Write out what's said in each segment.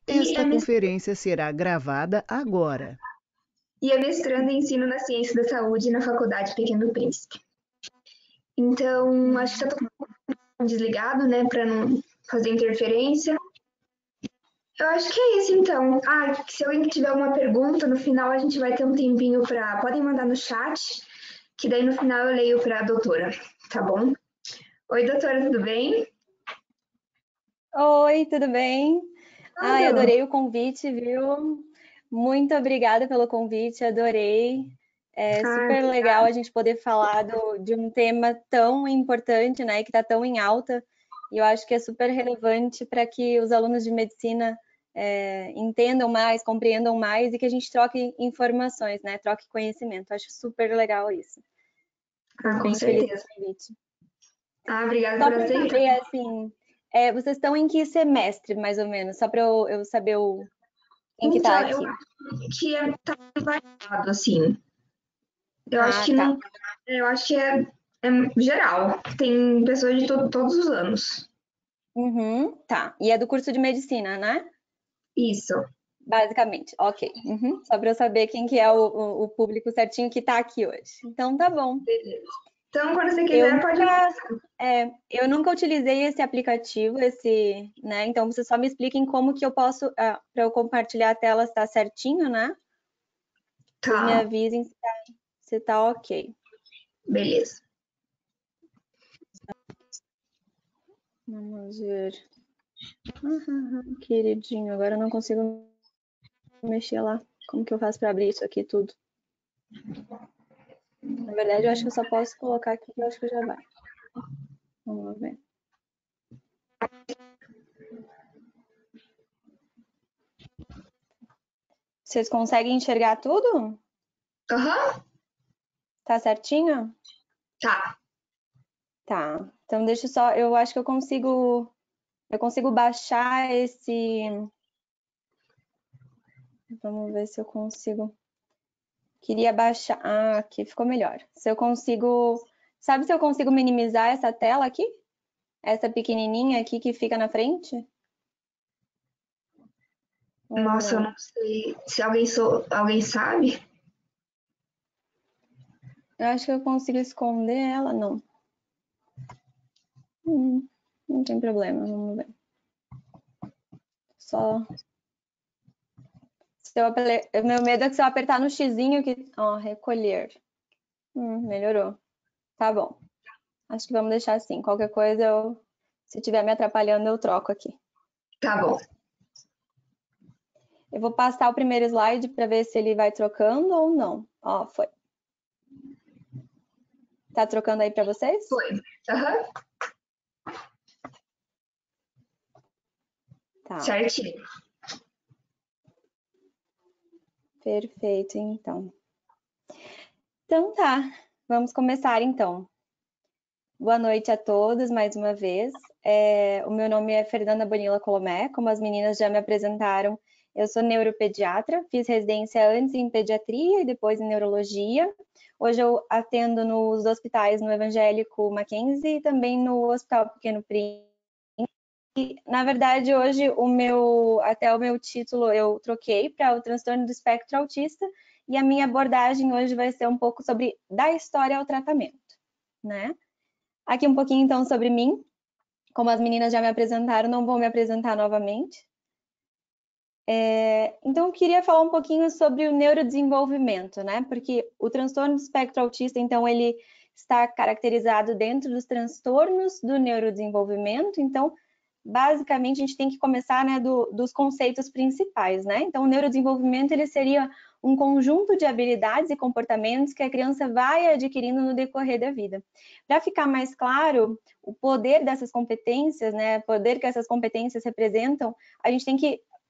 E Esta conferência será gravada agora. é mestrando em ensino na ciência da saúde na Faculdade Pequeno Príncipe. Então, acho que tá todo mundo desligado, né, para não fazer interferência. Eu acho que é isso, então. Ah, se alguém tiver alguma pergunta, no final a gente vai ter um tempinho para. Podem mandar no chat, que daí no final eu leio para a doutora, tá bom? Oi, doutora, tudo bem? Oi, tudo bem? Ai, Tudo. adorei o convite, viu? Muito obrigada pelo convite, adorei. É Ah, super legal a gente poder falar de um tema tão importante, né, que está tão em alta, e eu acho que é super relevante para que os alunos de medicina entendam mais, compreendam mais e que a gente troque informações, né, troque conhecimento. Acho super legal isso. Estou com bem feliz com certeza. o convite. Ah, obrigada Só por para aceitar. saber, assim, vocês estão em que semestre, mais ou menos? Só para eu saber quem que tá Então, eu aqui. acho que tá variado, assim. Eu acho Ah, que tá. não. Eu acho que é geral. Tem pessoas de todos os anos. Uhum, tá. E é do curso de medicina, né? Isso. Basicamente. Ok. Uhum. Só para eu saber quem que é o público certinho que tá aqui hoje. Então, tá bom. Então, quando você Eu quiser, pode. nunca, eu nunca utilizei esse aplicativo, né? Então, vocês só me expliquem como que eu posso, para eu compartilhar a tela, se tá certinho, né? Vocês me Tá, avisem se tá ok. beleza. Vamos ver. Queridinho, agora eu não consigo mexer lá. Como que eu faço para abrir isso aqui tudo? Na verdade, eu acho que eu só posso colocar aqui, eu acho que já vai. Vamos ver. Vocês conseguem enxergar tudo? Aham, Tá certinho? tá. Tá. Então deixa eu só, eu acho que eu consigo baixar esse. Vamos ver se eu consigo. Queria baixar. Ah, aqui ficou melhor. Se eu consigo. Sabe se eu consigo minimizar essa tela aqui? Essa pequenininha aqui que fica na frente? Ou Nossa, eu não? não sei se alguém sabe. Eu acho que eu consigo esconder ela, não. Não tem problema, vamos ver. Só. Meu medo é que se eu apertar no xizinho que. Ó, recolher. Melhorou. Tá bom. Acho que vamos deixar assim. Qualquer coisa, se estiver me atrapalhando, eu troco aqui. Tá bom. Eu vou passar o primeiro slide para ver se ele vai trocando ou não. Ó, foi. Tá trocando aí para vocês? Foi. Aham, Tá. certinho. Perfeito, então. Então tá. Vamos começar então. Boa noite a todos mais uma vez. O meu nome é Fernanda Bonilla Colomé, como as meninas já me apresentaram, eu sou neuropediatra, fiz residência antes em pediatria e depois em neurologia. Hoje eu atendo nos hospitais no Evangélico Mackenzie e também no Hospital Pequeno Príncipe. E, na verdade, hoje até o meu título eu troquei para o transtorno do espectro autista e a minha abordagem hoje vai ser um pouco sobre da história ao tratamento, né? Aqui um pouquinho então sobre mim. Como as meninas já me apresentaram, não vou me apresentar novamente. Então, eu queria falar um pouquinho sobre o neurodesenvolvimento, né? Porque o transtorno do espectro autista, então, ele está caracterizado dentro dos transtornos do neurodesenvolvimento. Então, basicamente, a gente tem que começar, né, dos conceitos principais, né? Então, o neurodesenvolvimento, ele seria um conjunto de habilidades e comportamentos que a criança vai adquirindo no decorrer da vida. Para ficar mais claro, o poder dessas competências, né, o poder que essas competências representam, a gente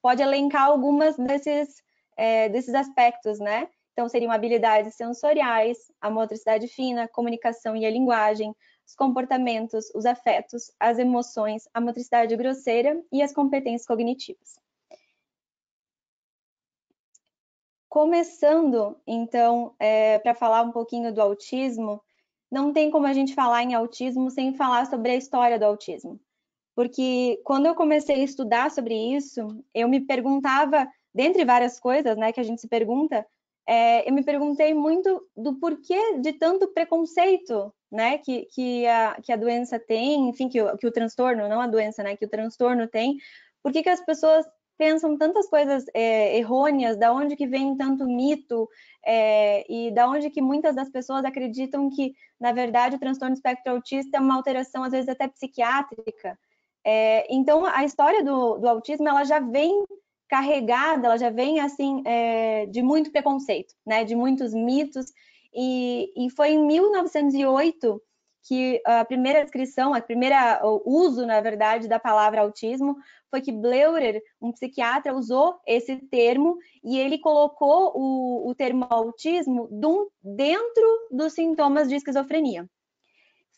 pode elencar algumas desses aspectos, né? Então, seriam habilidades sensoriais, a motricidade fina, a comunicação e a linguagem, os comportamentos, os afetos, as emoções, a motricidade grosseira e as competências cognitivas. Começando, então, para falar um pouquinho do autismo, não tem como a gente falar em autismo sem falar sobre a história do autismo. porque quando eu comecei a estudar sobre isso, eu me perguntava, dentre várias coisas, né, que a gente se pergunta, eu me perguntei muito do porquê de tanto preconceito, né, que a doença tem, enfim, que o transtorno, não a doença, né, que o transtorno tem, por que as pessoas pensam tantas coisas errôneas, da onde que vem tanto mito, e da onde que muitas das pessoas acreditam que, na verdade, o transtorno espectro autista é uma alteração, às vezes, até psiquiátrica. Então, a história do autismo, ela já vem carregada, ela já vem, assim, de muito preconceito, né, de muitos mitos, e foi em 1908 que a primeira descrição, o uso, na verdade, da palavra autismo foi que Bleuler, um psiquiatra, usou esse termo e ele colocou o termo autismo dentro dos sintomas de esquizofrenia.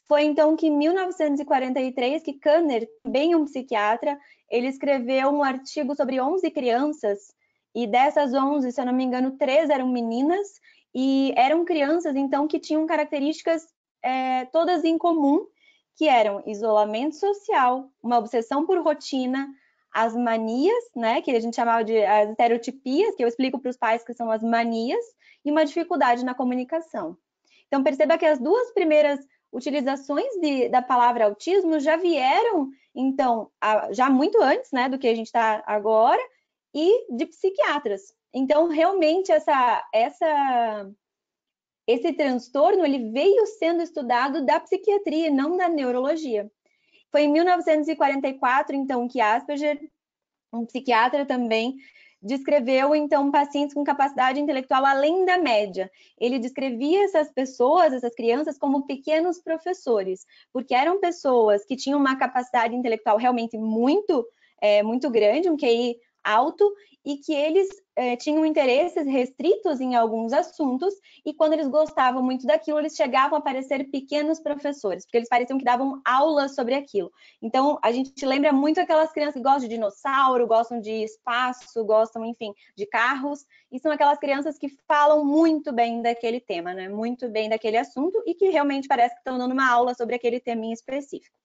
Foi então que em 1943 que Kanner, também um psiquiatra, ele escreveu um artigo sobre 11 crianças, e dessas 11, se eu não me engano, 3 eram meninas, e eram crianças, então, que tinham características todas em comum, que eram isolamento social, uma obsessão por rotina, as manias, né, que a gente chamava de as estereotipias, que eu explico para os pais que são as manias, e uma dificuldade na comunicação. Então, perceba que as duas primeiras utilizações da palavra autismo já vieram, então, já muito antes, né, do que a gente está agora, e de psiquiatras. Então, realmente, esse transtorno, ele veio sendo estudado da psiquiatria, não da neurologia. Foi em 1944, então, que Asperger, um psiquiatra também, descreveu, então, pacientes com capacidade intelectual além da média. Ele descrevia essas pessoas, essas crianças, como pequenos professores, porque eram pessoas que tinham uma capacidade intelectual realmente muito grande, um QI alto, e que eles tinham interesses restritos em alguns assuntos, e quando eles gostavam muito daquilo, eles chegavam a parecer pequenos professores, porque eles pareciam que davam aulas sobre aquilo. Então, a gente lembra muito aquelas crianças que gostam de dinossauro, gostam de espaço, gostam, enfim, de carros, e são aquelas crianças que falam muito bem daquele tema, né? Muito bem daquele assunto, e que realmente parece que estão dando uma aula sobre aquele tema em específico.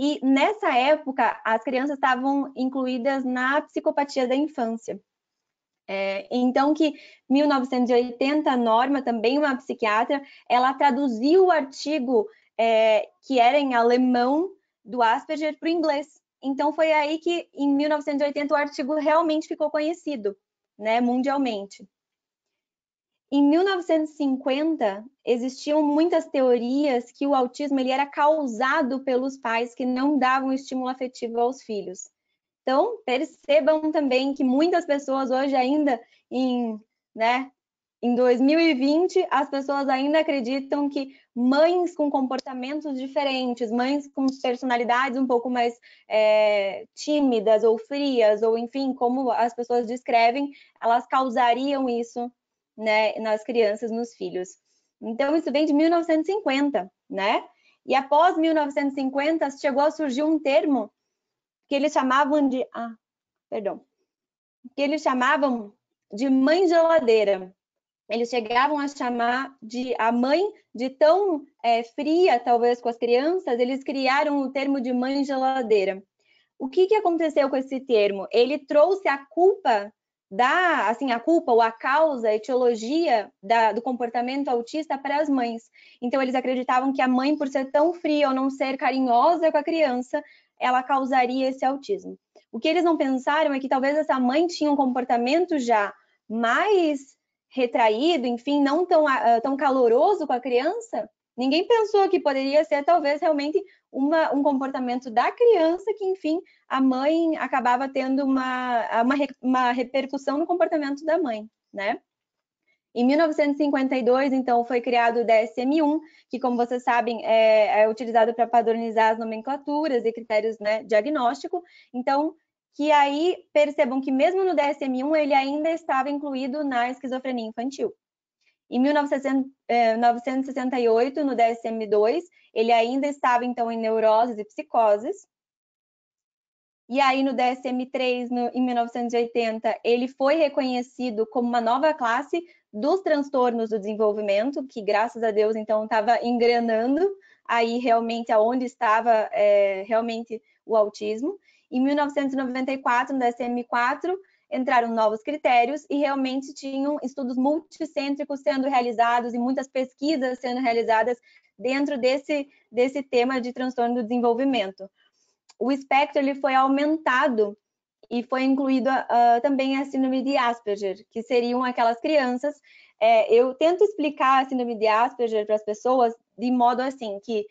E nessa época, as crianças estavam incluídas na psicopatia da infância. Então, que 1980, a Norma, também uma psiquiatra, ela traduziu o artigo que era em alemão do Asperger para o inglês. Então, foi aí que, em 1980, o artigo realmente ficou conhecido, né, mundialmente. Em 1950, existiam muitas teorias que o autismo ele era causado pelos pais que não davam estímulo afetivo aos filhos. Então, percebam também que muitas pessoas hoje ainda, em 2020, as pessoas ainda acreditam que mães com comportamentos diferentes, mães com personalidades um pouco mais tímidas ou frias, ou enfim, como as pessoas descrevem, elas causariam isso, né, nas crianças, nos filhos. Então, isso vem de 1950, né? E após 1950, chegou a surgir um termo que eles chamavam de... que eles chamavam de mãe geladeira. Eles chegavam a chamar a mãe de tão fria, talvez, com as crianças, eles criaram o termo de mãe geladeira. O que aconteceu com esse termo? Ele trouxe a culpa a culpa ou a causa, a etiologia do comportamento autista para as mães. Então, eles acreditavam que a mãe, por ser tão fria ou não ser carinhosa com a criança, ela causaria esse autismo. O que eles não pensaram é que talvez essa mãe tinha um comportamento já mais retraído, enfim, não tão caloroso com a criança. Ninguém pensou que poderia ser, talvez, realmente um comportamento da criança que, enfim, a mãe acabava tendo uma repercussão no comportamento da mãe, né? Em 1952, então, foi criado o DSM-1, que, como vocês sabem, é utilizado para padronizar as nomenclaturas e critérios, né, diagnóstico. Então, que aí percebam que mesmo no DSM-1 ele ainda estava incluído na esquizofrenia infantil. Em 1968, no DSM-2, ele ainda estava, então, em neuroses e psicoses. E aí, no DSM-3, em 1980, ele foi reconhecido como uma nova classe dos transtornos do desenvolvimento, que, graças a Deus, então, estava engrenando aí realmente aonde estava realmente o autismo. Em 1994, no DSM-4, entraram novos critérios e realmente tinham estudos multicêntricos sendo realizados e muitas pesquisas sendo realizadas dentro desse tema de transtorno do desenvolvimento. O espectro ele foi aumentado e foi incluído também a síndrome de Asperger, que seriam aquelas crianças. Eu tento explicar a síndrome de Asperger para as pessoas de modo assim, que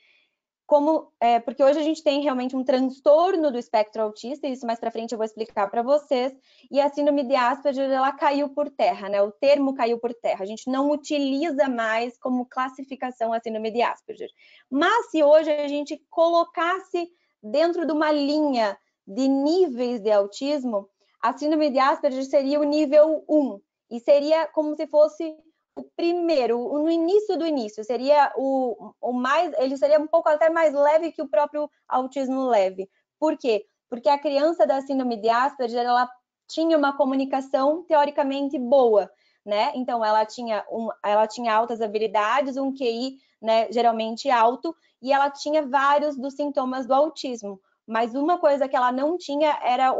porque hoje a gente tem realmente um transtorno do espectro autista, e isso mais para frente eu vou explicar para vocês, e a síndrome de Asperger, ela caiu por terra, né? O termo caiu por terra, a gente não utiliza mais como classificação a síndrome de Asperger. Mas se hoje a gente colocasse dentro de uma linha de níveis de autismo, a síndrome de Asperger seria o nível 1, e seria como se fosse o primeiro, no início do início, seria o mais, ele seria um pouco até mais leve que o próprio autismo leve. Por quê? Porque a criança da síndrome de Asperger, ela tinha uma comunicação teoricamente boa, né? Então, ela tinha altas habilidades, um QI, né, geralmente alto, e ela tinha vários dos sintomas do autismo. Mas uma coisa que ela não tinha era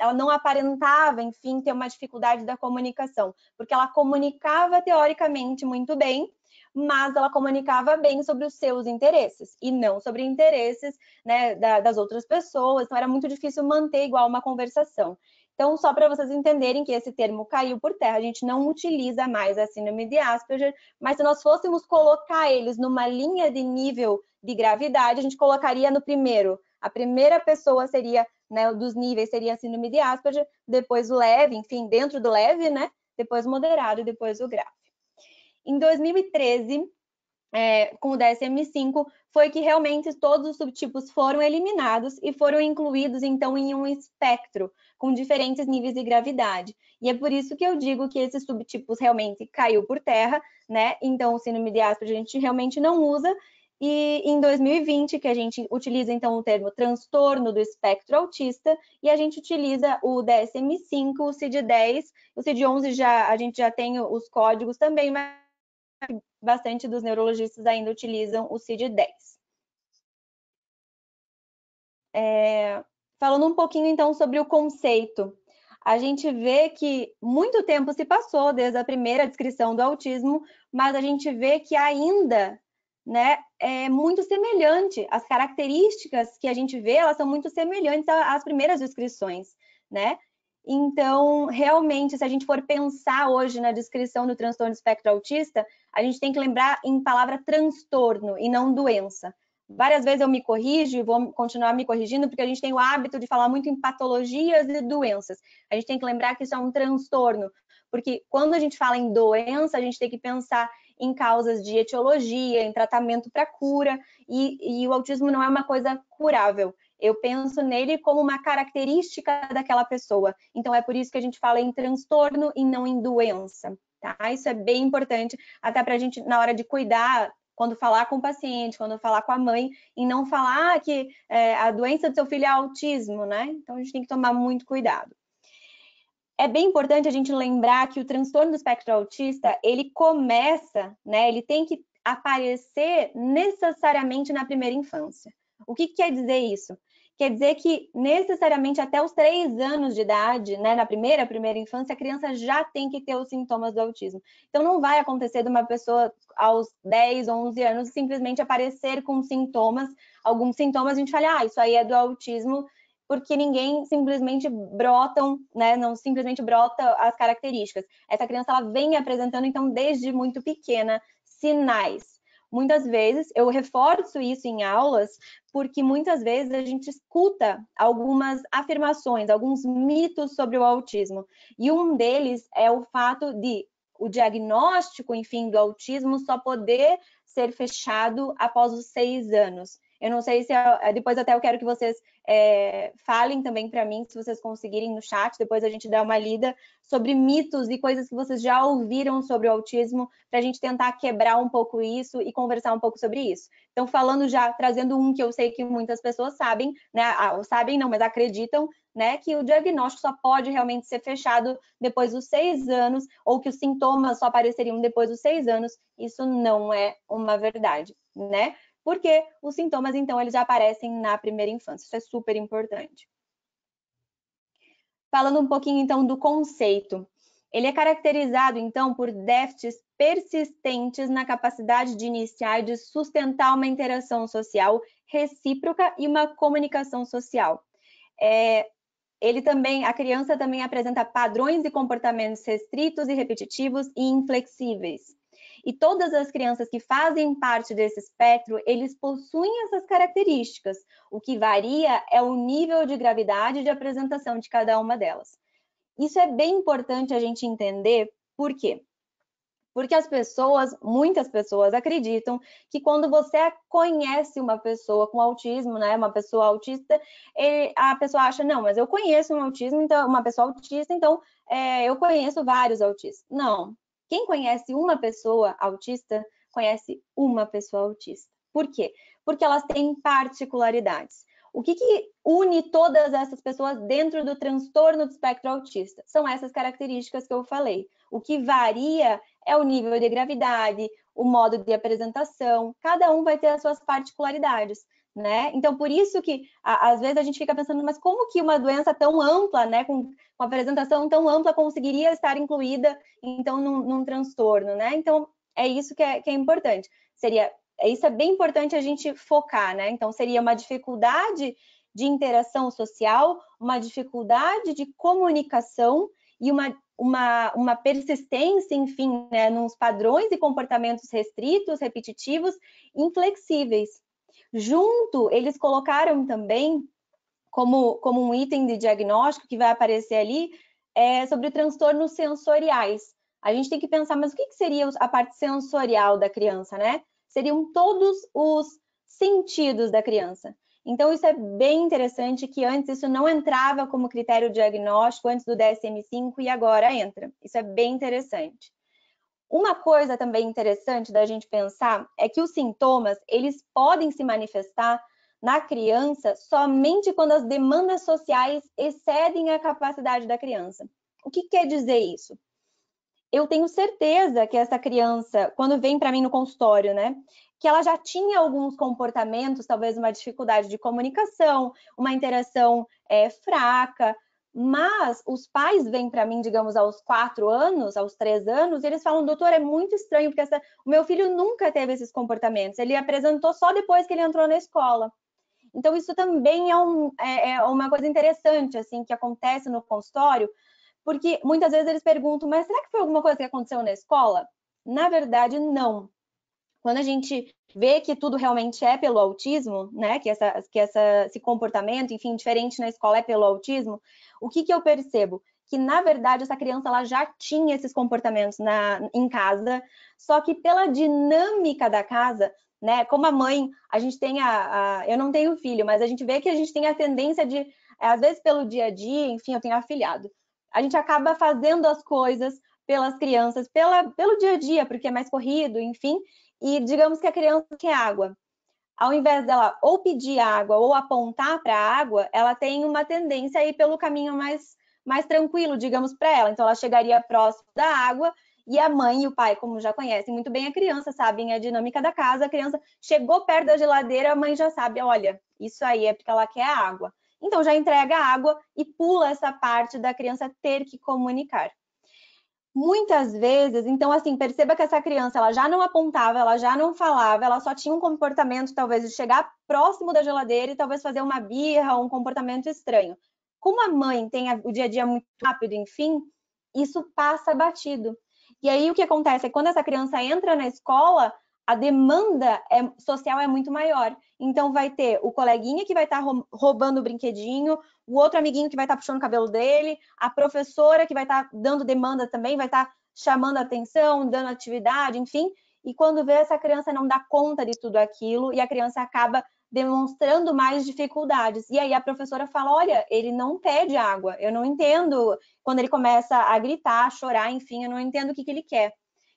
ela não aparentava, enfim, ter uma dificuldade da comunicação, porque ela comunicava teoricamente muito bem, mas ela comunicava bem sobre os seus interesses e não sobre interesses, né, das outras pessoas, então era muito difícil manter igual uma conversação. Então, só para vocês entenderem que esse termo caiu por terra, a gente não utiliza mais a síndrome de Asperger, mas se nós fôssemos colocar eles numa linha de nível de gravidade, a gente colocaria no primeiro. A primeira pessoa seria, né, dos níveis seria a síndrome de Asperger, depois o leve, enfim, dentro do leve, né, depois o moderado e depois o grave. Em 2013, com o DSM-5, foi que realmente todos os subtipos foram eliminados e foram incluídos, então, em um espectro com diferentes níveis de gravidade. E é por isso que eu digo que esses subtipos realmente caiu por terra, né? Então, o síndrome de Asperger a gente realmente não usa. E em 2020, que a gente utiliza, então, o termo transtorno do espectro autista, e a gente utiliza o DSM-5, o CID-10, o CID-11 a gente já tem os códigos também, mas bastante dos neurologistas ainda utilizam o CID-10. Falando um pouquinho, então, sobre o conceito, a gente vê que muito tempo se passou desde a primeira descrição do autismo, mas a gente vê que ainda, né, é muito semelhante. As características que a gente vê, elas são muito semelhantes às primeiras descrições, né? Então, realmente, se a gente for pensar hoje na descrição do transtorno do espectro autista, a gente tem que lembrar em palavra transtorno e não doença. Várias vezes eu me corrijo e vou continuar me corrigindo, porque a gente tem o hábito de falar muito em patologias e doenças. A gente tem que lembrar que isso é um transtorno, porque quando a gente fala em doença, a gente tem que pensar em causas de etiologia, em tratamento para cura, e o autismo não é uma coisa curável. Eu penso nele como uma característica daquela pessoa. Então, é por isso que a gente fala em transtorno e não em doença, tá? Isso é bem importante, até para a gente, na hora de cuidar, quando falar com o paciente, quando falar com a mãe, e não falar que a doença do seu filho é autismo, né? Então, a gente tem que tomar muito cuidado. É bem importante a gente lembrar que o transtorno do espectro autista, ele começa, né? Ele tem que aparecer necessariamente na primeira infância. O que quer dizer isso? Quer dizer que necessariamente até os 3 anos de idade, né, na primeira infância, a criança já tem que ter os sintomas do autismo. Então não vai acontecer de uma pessoa aos 10, 11 anos simplesmente aparecer com sintomas, alguns sintomas a gente fala, isso aí é do autismo, porque ninguém simplesmente brotam, né, não simplesmente brota as características. Essa criança ela vem apresentando então desde muito pequena sinais. Muitas vezes, eu reforço isso em aulas, porque muitas vezes a gente escuta algumas afirmações, alguns mitos sobre o autismo. E um deles é o fato de o diagnóstico, enfim, do autismo só poder ser fechado após os 6 anos. Eu não sei se depois até eu quero que vocês falem também para mim, se vocês conseguirem no chat, depois a gente dá uma lida sobre mitos e coisas que vocês já ouviram sobre o autismo, para a gente tentar quebrar um pouco isso e conversar um pouco sobre isso. Então, falando já, trazendo um que eu sei que muitas pessoas sabem, né? Sabem não, mas acreditam, né? Que o diagnóstico só pode realmente ser fechado depois dos 6 anos, ou que os sintomas só apareceriam depois dos 6 anos. Isso não é uma verdade, né? porque os sintomas, então, eles já aparecem na primeira infância. Isso é super importante. Falando um pouquinho, então, do conceito. Ele é caracterizado, então, por déficits persistentes na capacidade de iniciar e de sustentar uma interação social recíproca e uma comunicação social. A criança também apresenta padrões e comportamentos restritos e repetitivos e inflexíveis. E todas as crianças que fazem parte desse espectro, eles possuem essas características. O que varia é o nível de gravidade de apresentação de cada uma delas. Isso é bem importante a gente entender. Por quê? Porque muitas pessoas acreditam que quando você conhece uma pessoa com autismo, né, uma pessoa autista, a pessoa acha, não, mas eu conheço uma pessoa autista, então eu conheço vários autistas. Não. Quem conhece uma pessoa autista, conhece uma pessoa autista. Por quê? Porque elas têm particularidades. O que une todas essas pessoas dentro do transtorno do espectro autista? São essas características que eu falei. O que varia é o nível de gravidade, o modo de apresentação, cada um vai ter as suas particularidades, né? Então, por isso que, às vezes, a gente fica pensando, mas como que uma doença tão ampla, né, com uma apresentação tão ampla, conseguiria estar incluída, então, num transtorno, né? Então, é isso que é importante. Isso é bem importante a gente focar, né? Então, seria uma dificuldade de interação social, uma dificuldade de comunicação e uma persistência, enfim, né, nos padrões e comportamentos restritos, repetitivos, inflexíveis. Junto, eles colocaram também, como um item de diagnóstico que vai aparecer ali, sobre transtornos sensoriais. A gente tem que pensar, mas o que seria a parte sensorial da criança, né? Seriam todos os sentidos da criança. Então, isso é bem interessante, que antes isso não entrava como critério diagnóstico, antes do DSM-5, e agora entra. Isso é bem interessante. Uma coisa também interessante da gente pensar é que os sintomas, eles podem se manifestar na criança somente quando as demandas sociais excedem a capacidade da criança. O que quer dizer isso? Eu tenho certeza que essa criança, quando vem para mim no consultório, né, que ela já tinha alguns comportamentos, talvez uma dificuldade de comunicação, uma interação fraca, mas os pais vêm para mim, digamos, aos 4 anos, aos 3 anos, e eles falam, doutor, é muito estranho, porque o meu filho nunca teve esses comportamentos, ele apresentou só depois que ele entrou na escola. Então, isso também é uma coisa interessante, assim, que acontece no consultório, porque muitas vezes eles perguntam, mas será que foi alguma coisa que aconteceu na escola? Na verdade, não. Quando a gente vê que tudo realmente é pelo autismo, né, que esse comportamento, enfim, diferente na escola é pelo autismo, o que eu percebo? Que, na verdade, essa criança ela já tinha esses comportamentos em casa, só que pela dinâmica da casa, né, como a mãe, a gente tem eu não tenho filho, mas a gente vê que a gente tem a tendência de, às vezes pelo dia a dia, enfim, eu tenho afilhado, a gente acaba fazendo as coisas pelas crianças, pelo dia a dia, porque é mais corrido, enfim, e digamos que a criança quer água. Ao invés dela ou pedir água ou apontar para a água, ela tem uma tendência a ir pelo caminho mais tranquilo, digamos, para ela. Então, ela chegaria próximo da água e a mãe e o pai, como já conhecem muito bem a criança, sabem a dinâmica da casa, a criança chegou perto da geladeira, a mãe já sabe, olha, isso aí é porque ela quer água. Então, já entrega a água e pula essa parte da criança ter que comunicar. Muitas vezes, então, assim, perceba que essa criança, ela já não apontava, ela já não falava, ela só tinha um comportamento, talvez, de chegar próximo da geladeira e talvez fazer uma birra ou um comportamento estranho. Como a mãe tem o dia a dia muito rápido, enfim, isso passa batido. E aí, o que acontece é que quando essa criança entra na escola, a demanda social é muito maior. Então, vai ter o coleguinha que vai estar roubando o brinquedinho, o outro amiguinho que vai estar puxando o cabelo dele, a professora que vai estar dando demanda também, vai estar chamando a atenção, dando atividade, enfim. E quando vê, essa criança não dá conta de tudo aquilo e a criança acaba demonstrando mais dificuldades. E aí a professora fala, olha, ele não pede água, eu não entendo. Quando ele começa a gritar, a chorar, enfim, eu não entendo o que ele quer.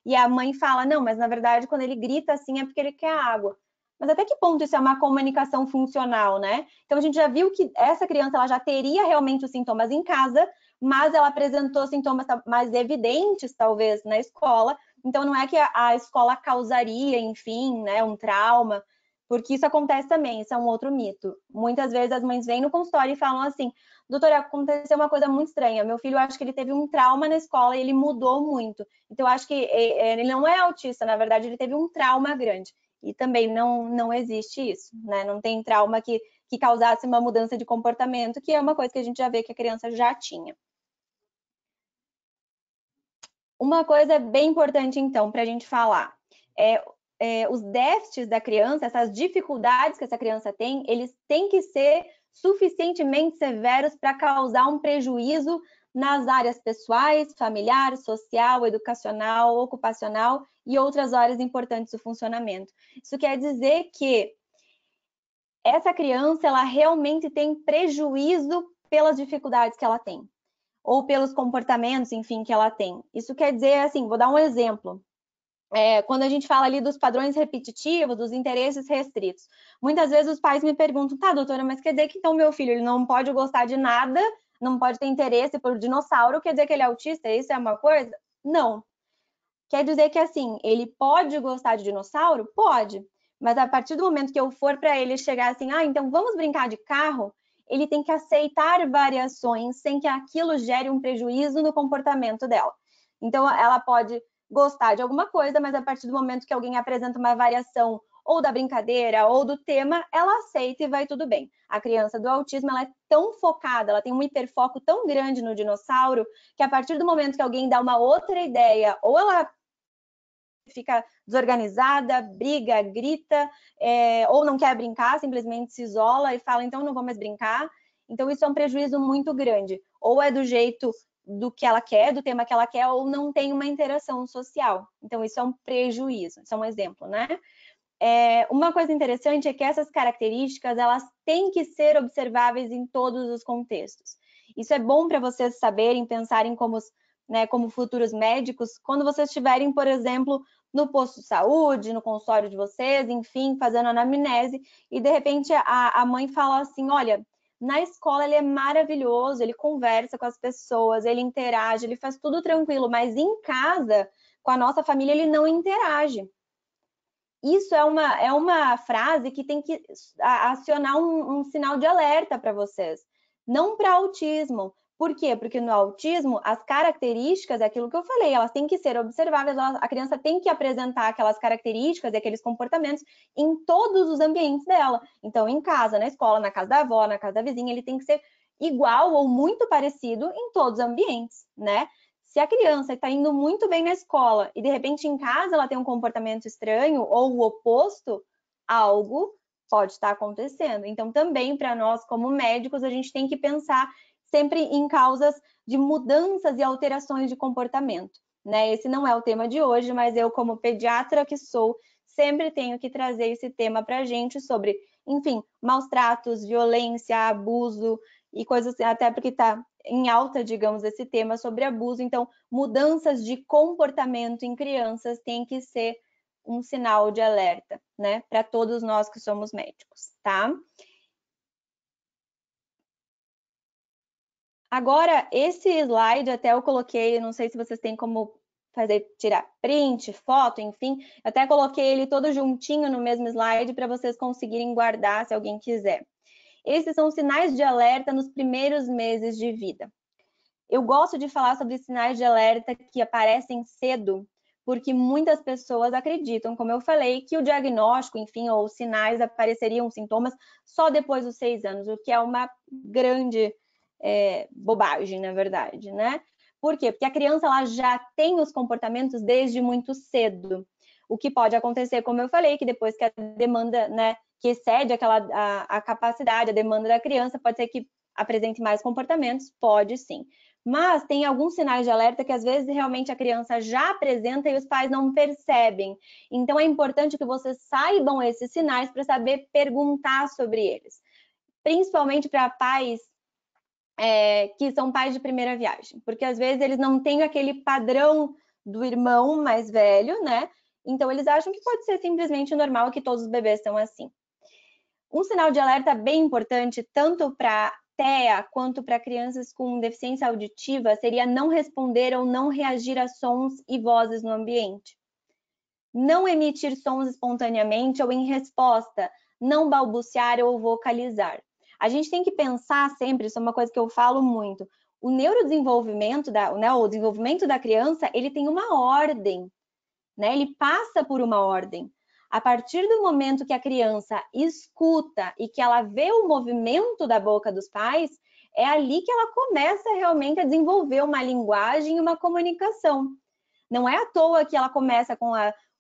E a mãe fala, não, mas na verdade quando ele grita assim é porque ele quer água. Mas até que ponto isso é uma comunicação funcional, né? Então a gente já viu que essa criança ela já teria realmente os sintomas em casa, mas ela apresentou sintomas mais evidentes, talvez, na escola. Então não é que a escola causaria, enfim, né, um trauma. Porque isso acontece também, isso é um outro mito. Muitas vezes as mães vêm no consultório e falam assim: doutora, aconteceu uma coisa muito estranha, meu filho, eu acho que ele teve um trauma na escola e ele mudou muito. Então, eu acho que ele não é autista, na verdade, ele teve um trauma grande. E também não existe isso, né? Não tem trauma que causasse uma mudança de comportamento, que é uma coisa que a gente já vê que a criança já tinha. Uma coisa bem importante, então, para a gente falar, os déficits da criança, essas dificuldades que essa criança tem, eles têm que ser suficientemente severos para causar um prejuízo nas áreas pessoais, familiar, social, educacional, ocupacional e outras áreas importantes do funcionamento. Isso quer dizer que essa criança, ela realmente tem prejuízo pelas dificuldades que ela tem, ou pelos comportamentos, enfim, que ela tem. Isso quer dizer, assim, vou dar um exemplo. Quando a gente fala ali dos padrões repetitivos, dos interesses restritos. Muitas vezes os pais me perguntam, tá, doutora, mas quer dizer que então meu filho ele não pode gostar de nada, não pode ter interesse por dinossauro, quer dizer que ele é autista? Isso é uma coisa? Não. Quer dizer que, assim, ele pode gostar de dinossauro? Pode. Mas a partir do momento que eu for para ele chegar assim, então vamos brincar de carro, ele tem que aceitar variações sem que aquilo gere um prejuízo no comportamento dela. Então, ela pode gostar de alguma coisa, mas a partir do momento que alguém apresenta uma variação ou da brincadeira ou do tema, ela aceita e vai tudo bem. A criança do autismo, ela é tão focada, ela tem um hiperfoco tão grande no dinossauro, que a partir do momento que alguém dá uma outra ideia, ou ela fica desorganizada, briga, grita, ou não quer brincar, simplesmente se isola e fala, então não vou mais brincar. Então isso é um prejuízo muito grande. Ou é do jeito do que ela quer, do tema que ela quer, ou não tem uma interação social. Então isso é um prejuízo, isso é um exemplo, né? Uma coisa interessante é que essas características, elas têm que ser observáveis em todos os contextos. Isso é bom para vocês saberem, pensarem como futuros médicos, quando vocês estiverem, por exemplo, no posto de saúde, no consultório de vocês, enfim, fazendo anamnese, e de repente a mãe fala assim, olha, na escola ele é maravilhoso, ele conversa com as pessoas, ele interage, ele faz tudo tranquilo, mas em casa, com a nossa família, ele não interage. Isso é uma frase que tem que acionar um sinal de alerta para vocês. Não para autismo. Por quê? Porque no autismo, as características, é aquilo que eu falei, elas têm que ser observáveis, a criança tem que apresentar aquelas características e aqueles comportamentos em todos os ambientes dela. Então, em casa, na escola, na casa da avó, na casa da vizinha, ele tem que ser igual ou muito parecido em todos os ambientes, né? Se a criança está indo muito bem na escola e, de repente, em casa ela tem um comportamento estranho ou o oposto, algo pode estar acontecendo. Então, também, para nós, como médicos, a gente tem que pensar sempre em causas de mudanças e alterações de comportamento, né? Esse não é o tema de hoje, mas eu, como pediatra que sou, sempre tenho que trazer esse tema para a gente sobre, enfim, maus tratos, violência, abuso e coisas assim, até porque está em alta, digamos, esse tema sobre abuso. Então, mudanças de comportamento em crianças tem que ser um sinal de alerta, né, para todos nós que somos médicos, tá? Agora, esse slide até eu coloquei, não sei se vocês têm como tirar print, foto, enfim, eu até coloquei ele todo juntinho no mesmo slide para vocês conseguirem guardar se alguém quiser. Esses são sinais de alerta nos primeiros meses de vida. Eu gosto de falar sobre sinais de alerta que aparecem cedo, porque muitas pessoas acreditam, como eu falei, que o diagnóstico, enfim, ou os sinais apareceriam, sintomas, só depois dos 6 anos, o que é uma grande bobagem, na verdade, né? Por quê? Porque a criança ela já tem os comportamentos desde muito cedo. O que pode acontecer, como eu falei, que depois que a demanda, né, que excede a capacidade, a demanda da criança, pode ser que apresente mais comportamentos? Pode sim. Mas tem alguns sinais de alerta que às vezes realmente a criança já apresenta e os pais não percebem. Então é importante que vocês saibam esses sinais para saber perguntar sobre eles. Principalmente para pais que são pais de primeira viagem, porque às vezes eles não têm aquele padrão do irmão mais velho, né? Então eles acham que pode ser simplesmente normal, que todos os bebês são assim. Um sinal de alerta bem importante, tanto para TEA quanto para crianças com deficiência auditiva, seria não responder ou não reagir a sons e vozes no ambiente. não emitir sons espontaneamente ou em resposta, não balbuciar ou vocalizar. A gente tem que pensar sempre, isso é uma coisa que eu falo muito, o neurodesenvolvimento, o desenvolvimento da criança, ele tem uma ordem, né? Ele passa por uma ordem. A partir do momento que a criança escuta e que ela vê o movimento da boca dos pais, é ali que ela começa realmente a desenvolver uma linguagem e uma comunicação. Não é à toa que ela começa com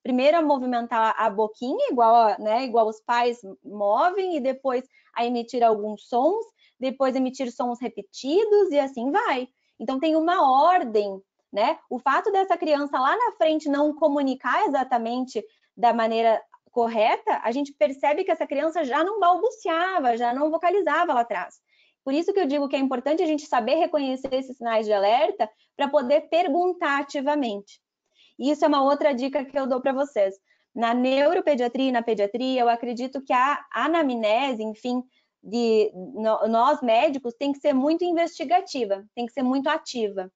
primeiro a movimentar a boquinha, igual os pais movem, e depois a emitir alguns sons, depois emitir sons repetidos e assim vai. Então tem uma ordem, né? O fato dessa criança lá na frente não comunicar exatamente da maneira correta, a gente percebe que essa criança já não balbuciava, já não vocalizava lá atrás. Por isso que eu digo que é importante a gente saber reconhecer esses sinais de alerta para poder perguntar ativamente. E isso é uma outra dica que eu dou para vocês. Na neuropediatria e na pediatria, eu acredito que a anamnese, enfim, de nós médicos, tem que ser muito investigativa, tem que ser muito ativa.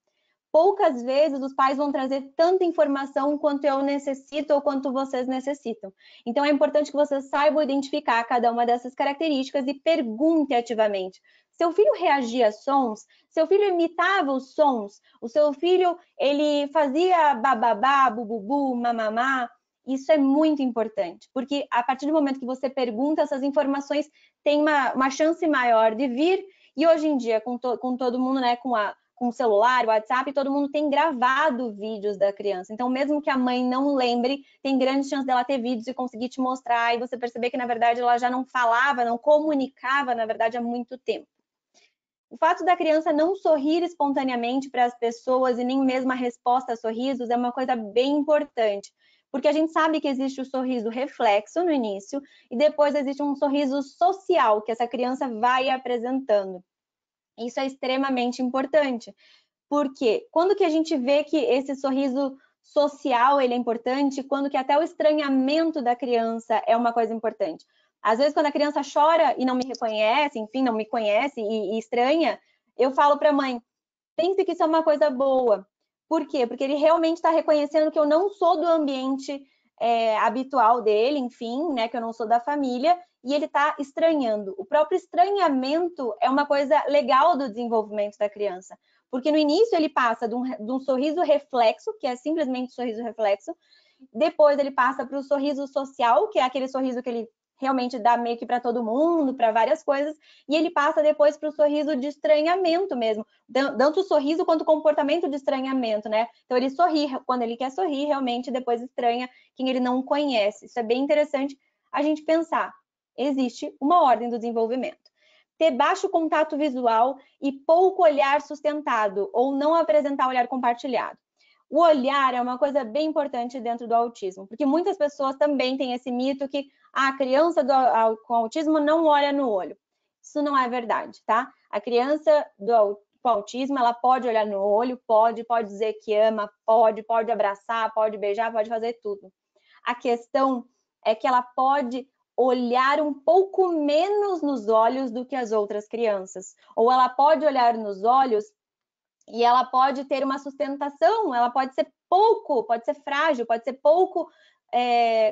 Poucas vezes os pais vão trazer tanta informação quanto eu necessito ou quanto vocês necessitam. Então é importante que vocês saibam identificar cada uma dessas características e pergunte ativamente. Seu filho reagia a sons? Seu filho imitava os sons? O seu filho, ele fazia bababá, bububu, mamamá? Isso é muito importante, porque a partir do momento que você pergunta, essas informações têm uma chance maior de vir. E hoje em dia, com todo mundo, né, com o celular, o WhatsApp, todo mundo tem gravado vídeos da criança. Então, mesmo que a mãe não lembre, tem grande chance dela ter vídeos e conseguir te mostrar, e você perceber que, na verdade, ela já não falava, não comunicava, na verdade, há muito tempo. O fato da criança não sorrir espontaneamente para as pessoas e nem mesmo a resposta a sorrisos é uma coisa bem importante, porque a gente sabe que existe o sorriso reflexo no início e depois existe um sorriso social que essa criança vai apresentando. Isso é extremamente importante, porque quando que a gente vê que esse sorriso social ele é importante, quando que até o estranhamento da criança é uma coisa importante. Às vezes, quando a criança chora e não me reconhece, enfim, não me conhece e estranha, eu falo para a mãe, pense que isso é uma coisa boa. Por quê? Porque ele realmente está reconhecendo que eu não sou do ambiente habitual dele, enfim, né, que eu não sou da família, e ele está estranhando. O próprio estranhamento é uma coisa legal do desenvolvimento da criança, porque no início ele passa de um sorriso reflexo, que é simplesmente sorriso reflexo, depois ele passa para o sorriso social, que é aquele sorriso que ele realmente dá meio que para todo mundo, para várias coisas, e ele passa depois para o sorriso de estranhamento mesmo, tanto o sorriso quanto o comportamento de estranhamento, né? Então ele sorri quando ele quer sorrir, realmente depois estranha quem ele não conhece. Isso é bem interessante a gente pensar. Existe uma ordem do desenvolvimento. Ter baixo contato visual e pouco olhar sustentado, ou não apresentar olhar compartilhado. O olhar é uma coisa bem importante dentro do autismo, porque muitas pessoas também têm esse mito que a criança com autismo não olha no olho. Isso não é verdade, tá? A criança com autismo, ela pode olhar no olho, pode dizer que ama, pode abraçar, pode beijar, pode fazer tudo. A questão é que ela pode olhar um pouco menos nos olhos do que as outras crianças. Ou ela pode olhar nos olhos e ela pode ter uma sustentação, ela pode ser pouco, pode ser frágil, pode ser pouco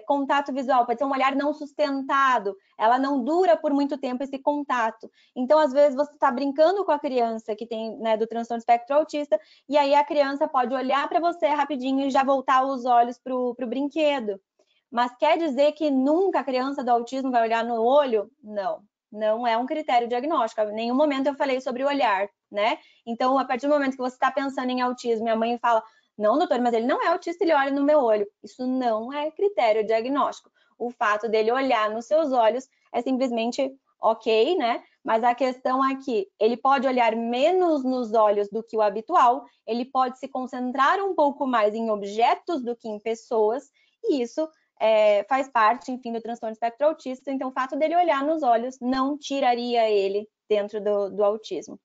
contato visual, pode ser um olhar não sustentado, ela não dura por muito tempo esse contato. Então, às vezes, você está brincando com a criança que tem, né, do transtorno espectro autista, e aí a criança pode olhar para você rapidinho e já voltar os olhos para o brinquedo. Mas quer dizer que nunca a criança do autismo vai olhar no olho? Não, não é um critério diagnóstico. Em nenhum momento eu falei sobre o olhar, né? Então, a partir do momento que você está pensando em autismo e a mãe fala, não, doutor, mas ele não é autista, ele olha no meu olho. Isso não é critério diagnóstico. O fato dele olhar nos seus olhos é simplesmente ok, né? Mas a questão é que ele pode olhar menos nos olhos do que o habitual, ele pode se concentrar um pouco mais em objetos do que em pessoas, e isso faz parte, enfim, do transtorno espectro autista. Então, o fato dele olhar nos olhos não tiraria ele dentro do autismo.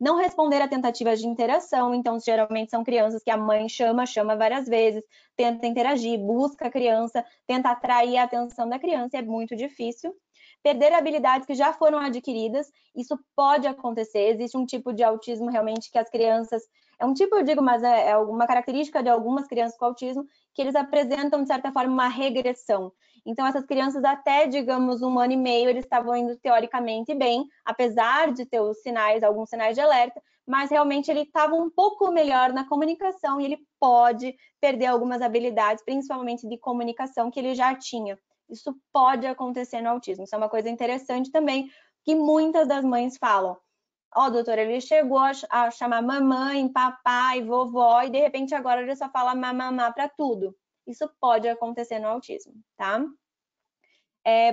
Não responder a tentativas de interação, então geralmente são crianças que a mãe chama várias vezes, tenta interagir, busca a criança, tenta atrair a atenção da criança, e é muito difícil. perder habilidades que já foram adquiridas. Isso pode acontecer. Existe um tipo de autismo realmente que as crianças... É um tipo, eu digo, mas é uma característica de algumas crianças com autismo que eles apresentam, de certa forma, uma regressão. Então, essas crianças até, digamos, 1 ano e meio, eles estavam indo teoricamente bem, apesar de ter os sinais, alguns sinais de alerta, mas realmente ele estava um pouco melhor na comunicação e ele pode perder algumas habilidades, principalmente de comunicação, que ele já tinha. Isso pode acontecer no autismo. Isso é uma coisa interessante também, que muitas das mães falam. Ó, doutora, ele chegou a chamar mamãe, papai, vovó, e de repente agora ele só fala mamamá para tudo. Isso pode acontecer no autismo, tá?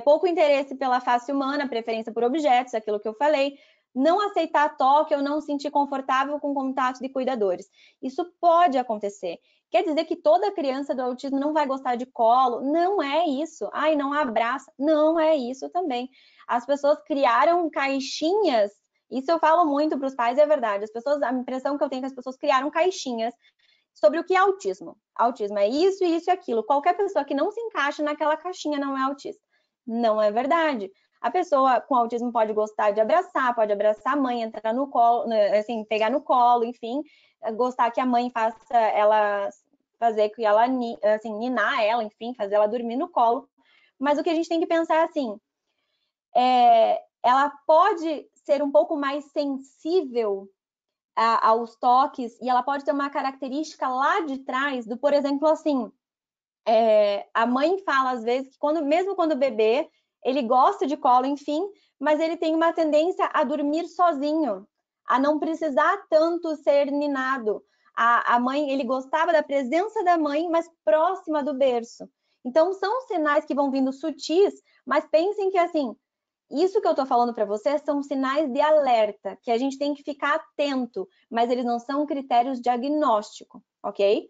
Pouco interesse pela face humana, preferência por objetos, aquilo que eu falei. Não aceitar toque ou não se sentir confortável com contato de cuidadores. Isso pode acontecer. Quer dizer que toda criança do autismo não vai gostar de colo? Não é isso. Ai, não abraça. Não é isso também. As pessoas criaram caixinhas. Isso eu falo muito para os pais, é verdade. A impressão que eu tenho é que as pessoas criaram caixinhas sobre o que é autismo. Autismo é isso, isso e aquilo. Qualquer pessoa que não se encaixa naquela caixinha não é autista. Não é verdade. A pessoa com autismo pode gostar de abraçar, pode abraçar a mãe, entrar no colo, assim, pegar no colo, enfim, gostar que a mãe faça ela, fazer que ela, assim, ninar ela, enfim, fazer ela dormir no colo. Mas o que a gente tem que pensar é assim, ela pode ser um pouco mais sensível aos toques e ela pode ter uma característica lá de trás do, por exemplo, assim, a mãe fala às vezes que mesmo quando bebê, ele gosta de colo, enfim, mas ele tem uma tendência a dormir sozinho, a não precisar tanto ser ninado. A mãe, ele gostava da presença da mãe, mas próxima do berço. Então, são sinais que vão vindo sutis, mas pensem que, assim, isso que eu tô falando para vocês são sinais de alerta, que a gente tem que ficar atento, mas eles não são critérios diagnóstico, ok?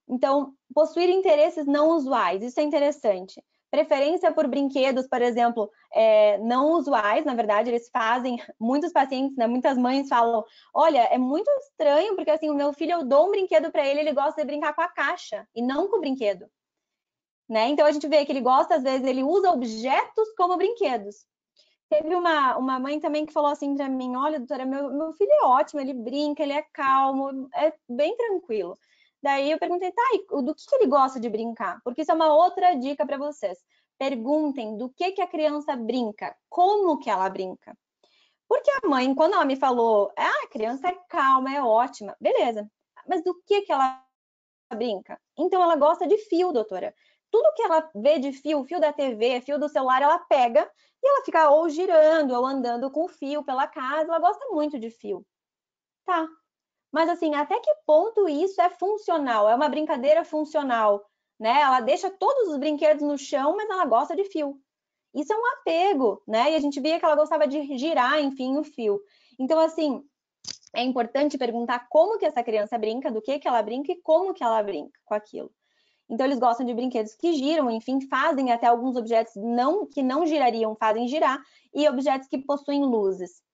Então, possuir interesses não usuais, isso é interessante. Preferência por brinquedos, por exemplo, não usuais, na verdade, eles fazem, muitos pacientes, né, muitas mães falam, olha, é muito estranho, porque assim, o meu filho, eu dou um brinquedo para ele gosta de brincar com a caixa, e não com o brinquedo. Né? Então, a gente vê que ele gosta, às vezes, ele usa objetos como brinquedos. Teve uma mãe também que falou assim para mim, olha, doutora, meu filho é ótimo, ele brinca, ele é calmo, é bem tranquilo. Daí eu perguntei, tá, e do que ele gosta de brincar? Porque isso é uma outra dica para vocês. Perguntem do que a criança brinca, como que ela brinca. Porque a mãe, quando ela me falou, a criança é calma, é ótima, beleza. Mas do que ela brinca? Então ela gosta de fio, doutora. Tudo que ela vê de fio da TV, fio do celular, ela pega e ela fica ou girando ou andando com fio pela casa. Ela gosta muito de fio. Tá. Mas assim, até que ponto isso é funcional? É uma brincadeira funcional, né? Ela deixa todos os brinquedos no chão, mas ela gosta de fio. Isso é um apego, né? E a gente via que ela gostava de girar, enfim, o fio. Então, assim, é importante perguntar como que essa criança brinca, do que ela brinca e como que ela brinca com aquilo. Então, eles gostam de brinquedos que giram, enfim, fazem até alguns objetos que não girariam, fazem girar, e objetos que possuem luzes.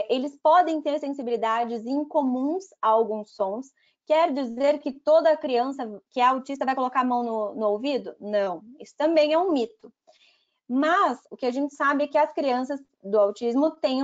Eles podem ter sensibilidades incomuns a alguns sons. Quer dizer que toda criança que é autista vai colocar a mão no ouvido? Não, isso também é um mito. Mas o que a gente sabe é que as crianças do autismo têm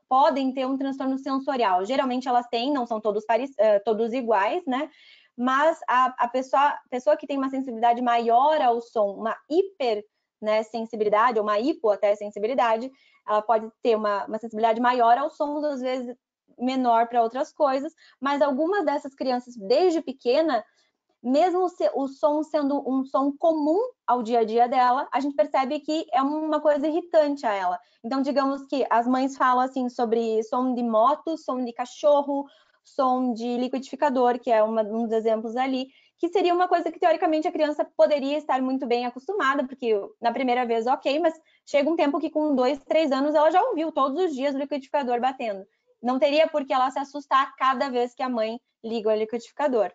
podem ter um transtorno sensorial. Geralmente elas têm, não são todos iguais, né? Mas a pessoa que tem uma sensibilidade maior ao som, uma hiper, né, sensibilidade, ou uma hipo até sensibilidade, ela pode ter uma sensibilidade maior aos sons, às vezes menor para outras coisas, mas algumas dessas crianças, desde pequena, mesmo o som sendo um som comum ao dia a dia dela, a gente percebe que é uma coisa irritante a ela. Então, digamos que as mães falam assim sobre som de moto, som de cachorro, som de liquidificador, que é um dos exemplos ali, que seria uma coisa que, teoricamente, a criança poderia estar muito bem acostumada, porque na primeira vez, ok, mas chega um tempo que com 2, 3 anos ela já ouviu todos os dias o liquidificador batendo. Não teria por que ela se assustar cada vez que a mãe liga o liquidificador.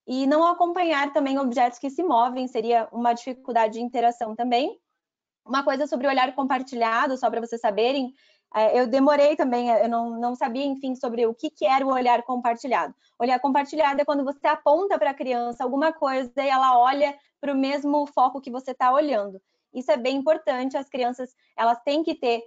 E não acompanhar também objetos que se movem, seria uma dificuldade de interação também. Uma coisa sobre o olhar compartilhado, só para vocês saberem, eu demorei também, eu não sabia, enfim, sobre o que era o olhar compartilhado. Olhar compartilhado é quando você aponta para a criança alguma coisa e ela olha para o mesmo foco que você está olhando. Isso é bem importante, as crianças, elas têm que ter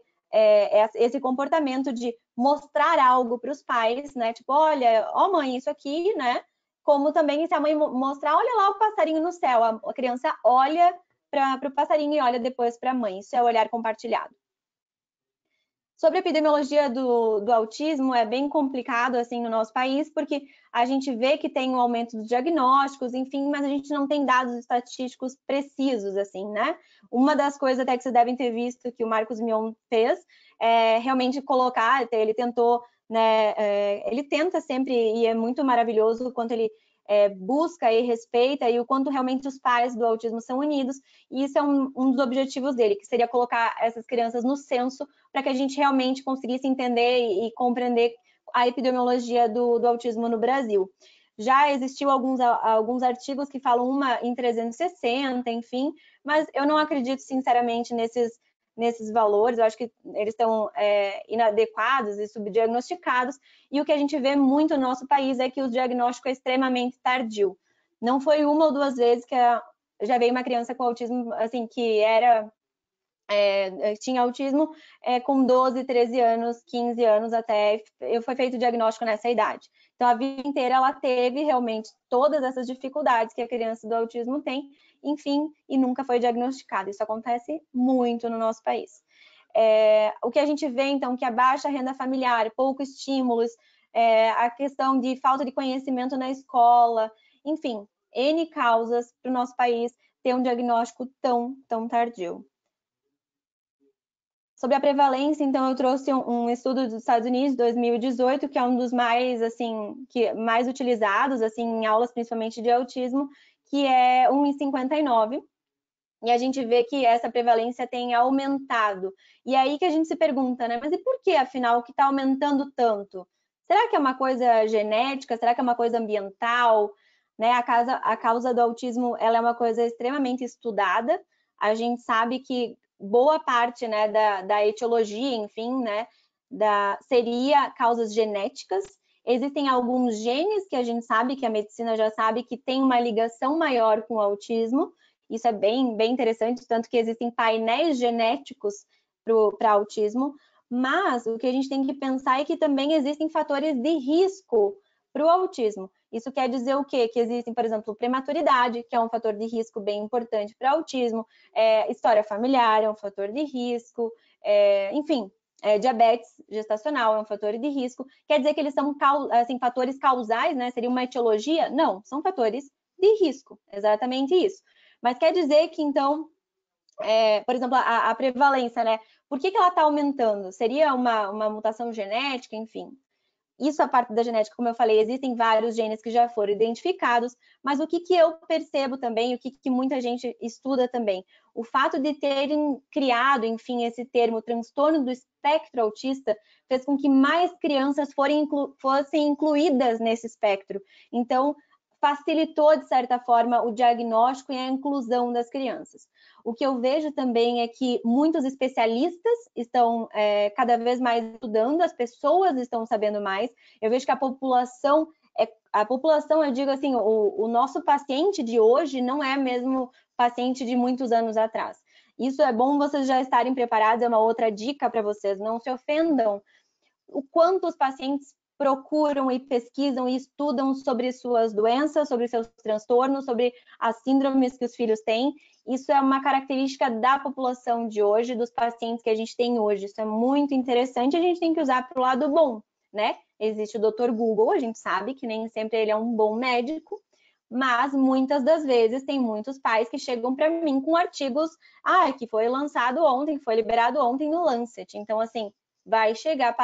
esse comportamento de mostrar algo para os pais, né? Tipo, olha, ó mãe, isso aqui, né? Como também se a mãe mostrar, olha lá o passarinho no céu, a criança olha para o passarinho e olha depois para a mãe. Isso é o olhar compartilhado. Sobre a epidemiologia do autismo, é bem complicado assim no nosso país, porque a gente vê que tem um aumento dos diagnósticos, enfim, mas a gente não tem dados estatísticos precisos, assim, né? Uma das coisas até que vocês devem ter visto que o Marcos Mion fez é realmente colocar, ele tentou, né? Ele tenta sempre, e é muito maravilhoso o quanto ele busca e respeita, e o quanto realmente os pais do autismo são unidos, e isso é um dos objetivos dele, que seria colocar essas crianças no censo, para que a gente realmente conseguisse entender e compreender a epidemiologia do autismo no Brasil. Já existiu alguns artigos que falam uma em 360, enfim, mas eu não acredito, sinceramente, nesses valores. Eu acho que eles estão inadequados e subdiagnosticados, e o que a gente vê muito no nosso país é que o diagnóstico é extremamente tardio. Não foi uma ou duas vezes que já veio uma criança com autismo, assim, que tinha autismo com 12, 13 anos, 15 anos até, foi feito o diagnóstico nessa idade. Então, a vida inteira ela teve realmente todas essas dificuldades que a criança do autismo tem, enfim, e nunca foi diagnosticada. Isso acontece muito no nosso país. O que a gente vê, então, que a baixa renda familiar, poucos estímulos, a questão de falta de conhecimento na escola, enfim, N causas para o nosso país ter um diagnóstico tão tardio. Sobre a prevalência, então, eu trouxe um estudo dos Estados Unidos, 2018, que é um dos mais, assim, mais utilizados, assim, em aulas, principalmente de autismo, que é 1 em 59. E a gente vê que essa prevalência tem aumentado. E aí que a gente se pergunta, né? Mas e por que, afinal, que está aumentando tanto? Será que é uma coisa genética? Será que é uma coisa ambiental? Né? A causa do autismo, ela é uma coisa extremamente estudada. A gente sabe que boa parte, né, da etiologia, enfim, né, seria causas genéticas. Existem alguns genes que a gente sabe, que a medicina já sabe, que tem uma ligação maior com o autismo. Isso é bem interessante, tanto que existem painéis genéticos para autismo, mas o que a gente tem que pensar é que também existem fatores de risco para o autismo. Isso quer dizer o quê? Que existem, por exemplo, prematuridade, que é um fator de risco bem importante para autismo, história familiar é um fator de risco, enfim, diabetes gestacional é um fator de risco. Quer dizer que eles são assim, fatores causais, né? Seria uma etiologia? Não, são fatores de risco, exatamente isso. Mas quer dizer que, então, por exemplo, a prevalência, né? Por que ela está aumentando? Seria uma mutação genética, enfim. Isso, a parte da genética, como eu falei, existem vários genes que já foram identificados, mas o que eu percebo também, o que muita gente estuda também, o fato de terem criado, enfim, esse termo transtorno do espectro autista fez com que mais crianças fossem incluídas nesse espectro. Então, facilitou, de certa forma, o diagnóstico e a inclusão das crianças. O que eu vejo também é que muitos especialistas estão cada vez mais estudando, as pessoas estão sabendo mais. Eu vejo que a população, eu digo assim, o nosso paciente de hoje não é mesmo paciente de muitos anos atrás. Isso é bom vocês já estarem preparados, é uma outra dica para vocês, não se ofendam. O quanto os pacientes procuram e pesquisam e estudam sobre suas doenças, sobre seus transtornos, sobre as síndromes que os filhos têm. Isso é uma característica da população de hoje, dos pacientes que a gente tem hoje. Isso é muito interessante, a gente tem que usar para o lado bom, né? Existe o Dr. Google, a gente sabe que nem sempre ele é um bom médico, mas muitas das vezes tem muitos pais que chegam para mim com artigos, que foi lançado ontem, foi liberado ontem no Lancet. Então, assim, vai chegar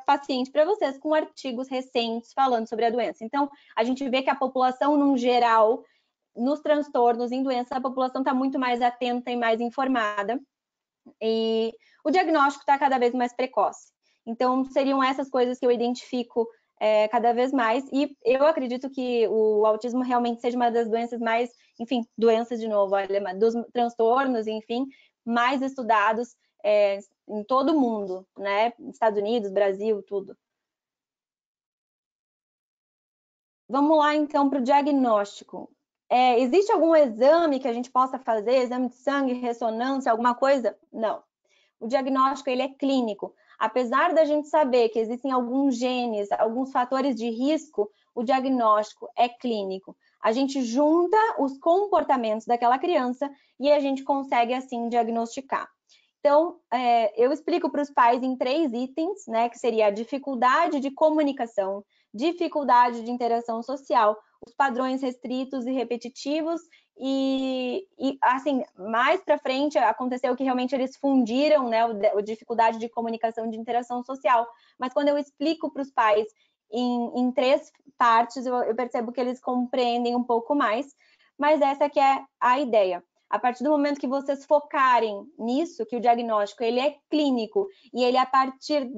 paciente para vocês com artigos recentes falando sobre a doença. Então, a gente vê que a população, no geral, nos transtornos, em doenças, a população está muito mais atenta e mais informada. E o diagnóstico está cada vez mais precoce. Então, seriam essas coisas que eu identifico cada vez mais. E eu acredito que o autismo realmente seja uma das doenças mais, enfim, doenças de novo, olha, dos transtornos, enfim, mais estudados em todo o mundo, né? Estados Unidos, Brasil, tudo. Vamos lá, então, para o diagnóstico. existe algum exame que a gente possa fazer, exame de sangue, ressonância, alguma coisa? Não. O diagnóstico, ele é clínico. Apesar da gente saber que existem alguns genes, alguns fatores de risco, o diagnóstico é clínico. A gente junta os comportamentos daquela criança e a gente consegue, assim, diagnosticar. Então, eu explico para os pais em 3 itens, né, que seria a dificuldade de comunicação, dificuldade de interação social, os padrões restritos e repetitivos e assim, mais para frente aconteceu que realmente eles fundiram, né, a dificuldade de comunicação e de interação social. Mas quando eu explico para os pais em 3 partes, eu percebo que eles compreendem um pouco mais, mas essa que é a ideia. A partir do momento que vocês focarem nisso, que o diagnóstico ele é clínico e ele é a partir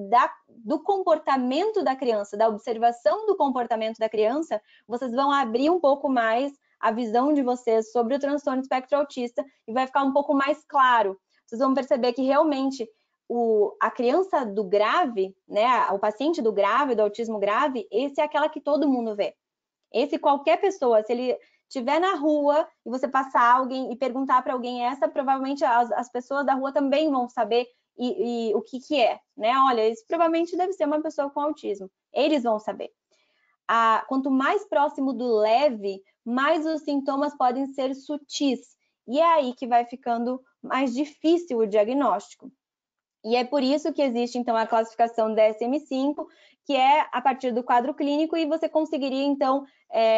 do comportamento da criança, da observação do comportamento da criança, vocês vão abrir um pouco mais a visão de vocês sobre o transtorno espectro autista e vai ficar um pouco mais claro. Vocês vão perceber que realmente a criança do grave, né, o paciente do grave, do autismo grave, esse é aquela que todo mundo vê. Esse qualquer pessoa, se ele estiver na rua e você passar alguém e perguntar para alguém essa, provavelmente as pessoas da rua também vão saber o que é, né? Olha, isso provavelmente deve ser uma pessoa com autismo. Eles vão saber. Quanto mais próximo do leve, mais os sintomas podem ser sutis. E é aí que vai ficando mais difícil o diagnóstico. E é por isso que existe, então, a classificação DSM-5, que é a partir do quadro clínico, e você conseguiria, então,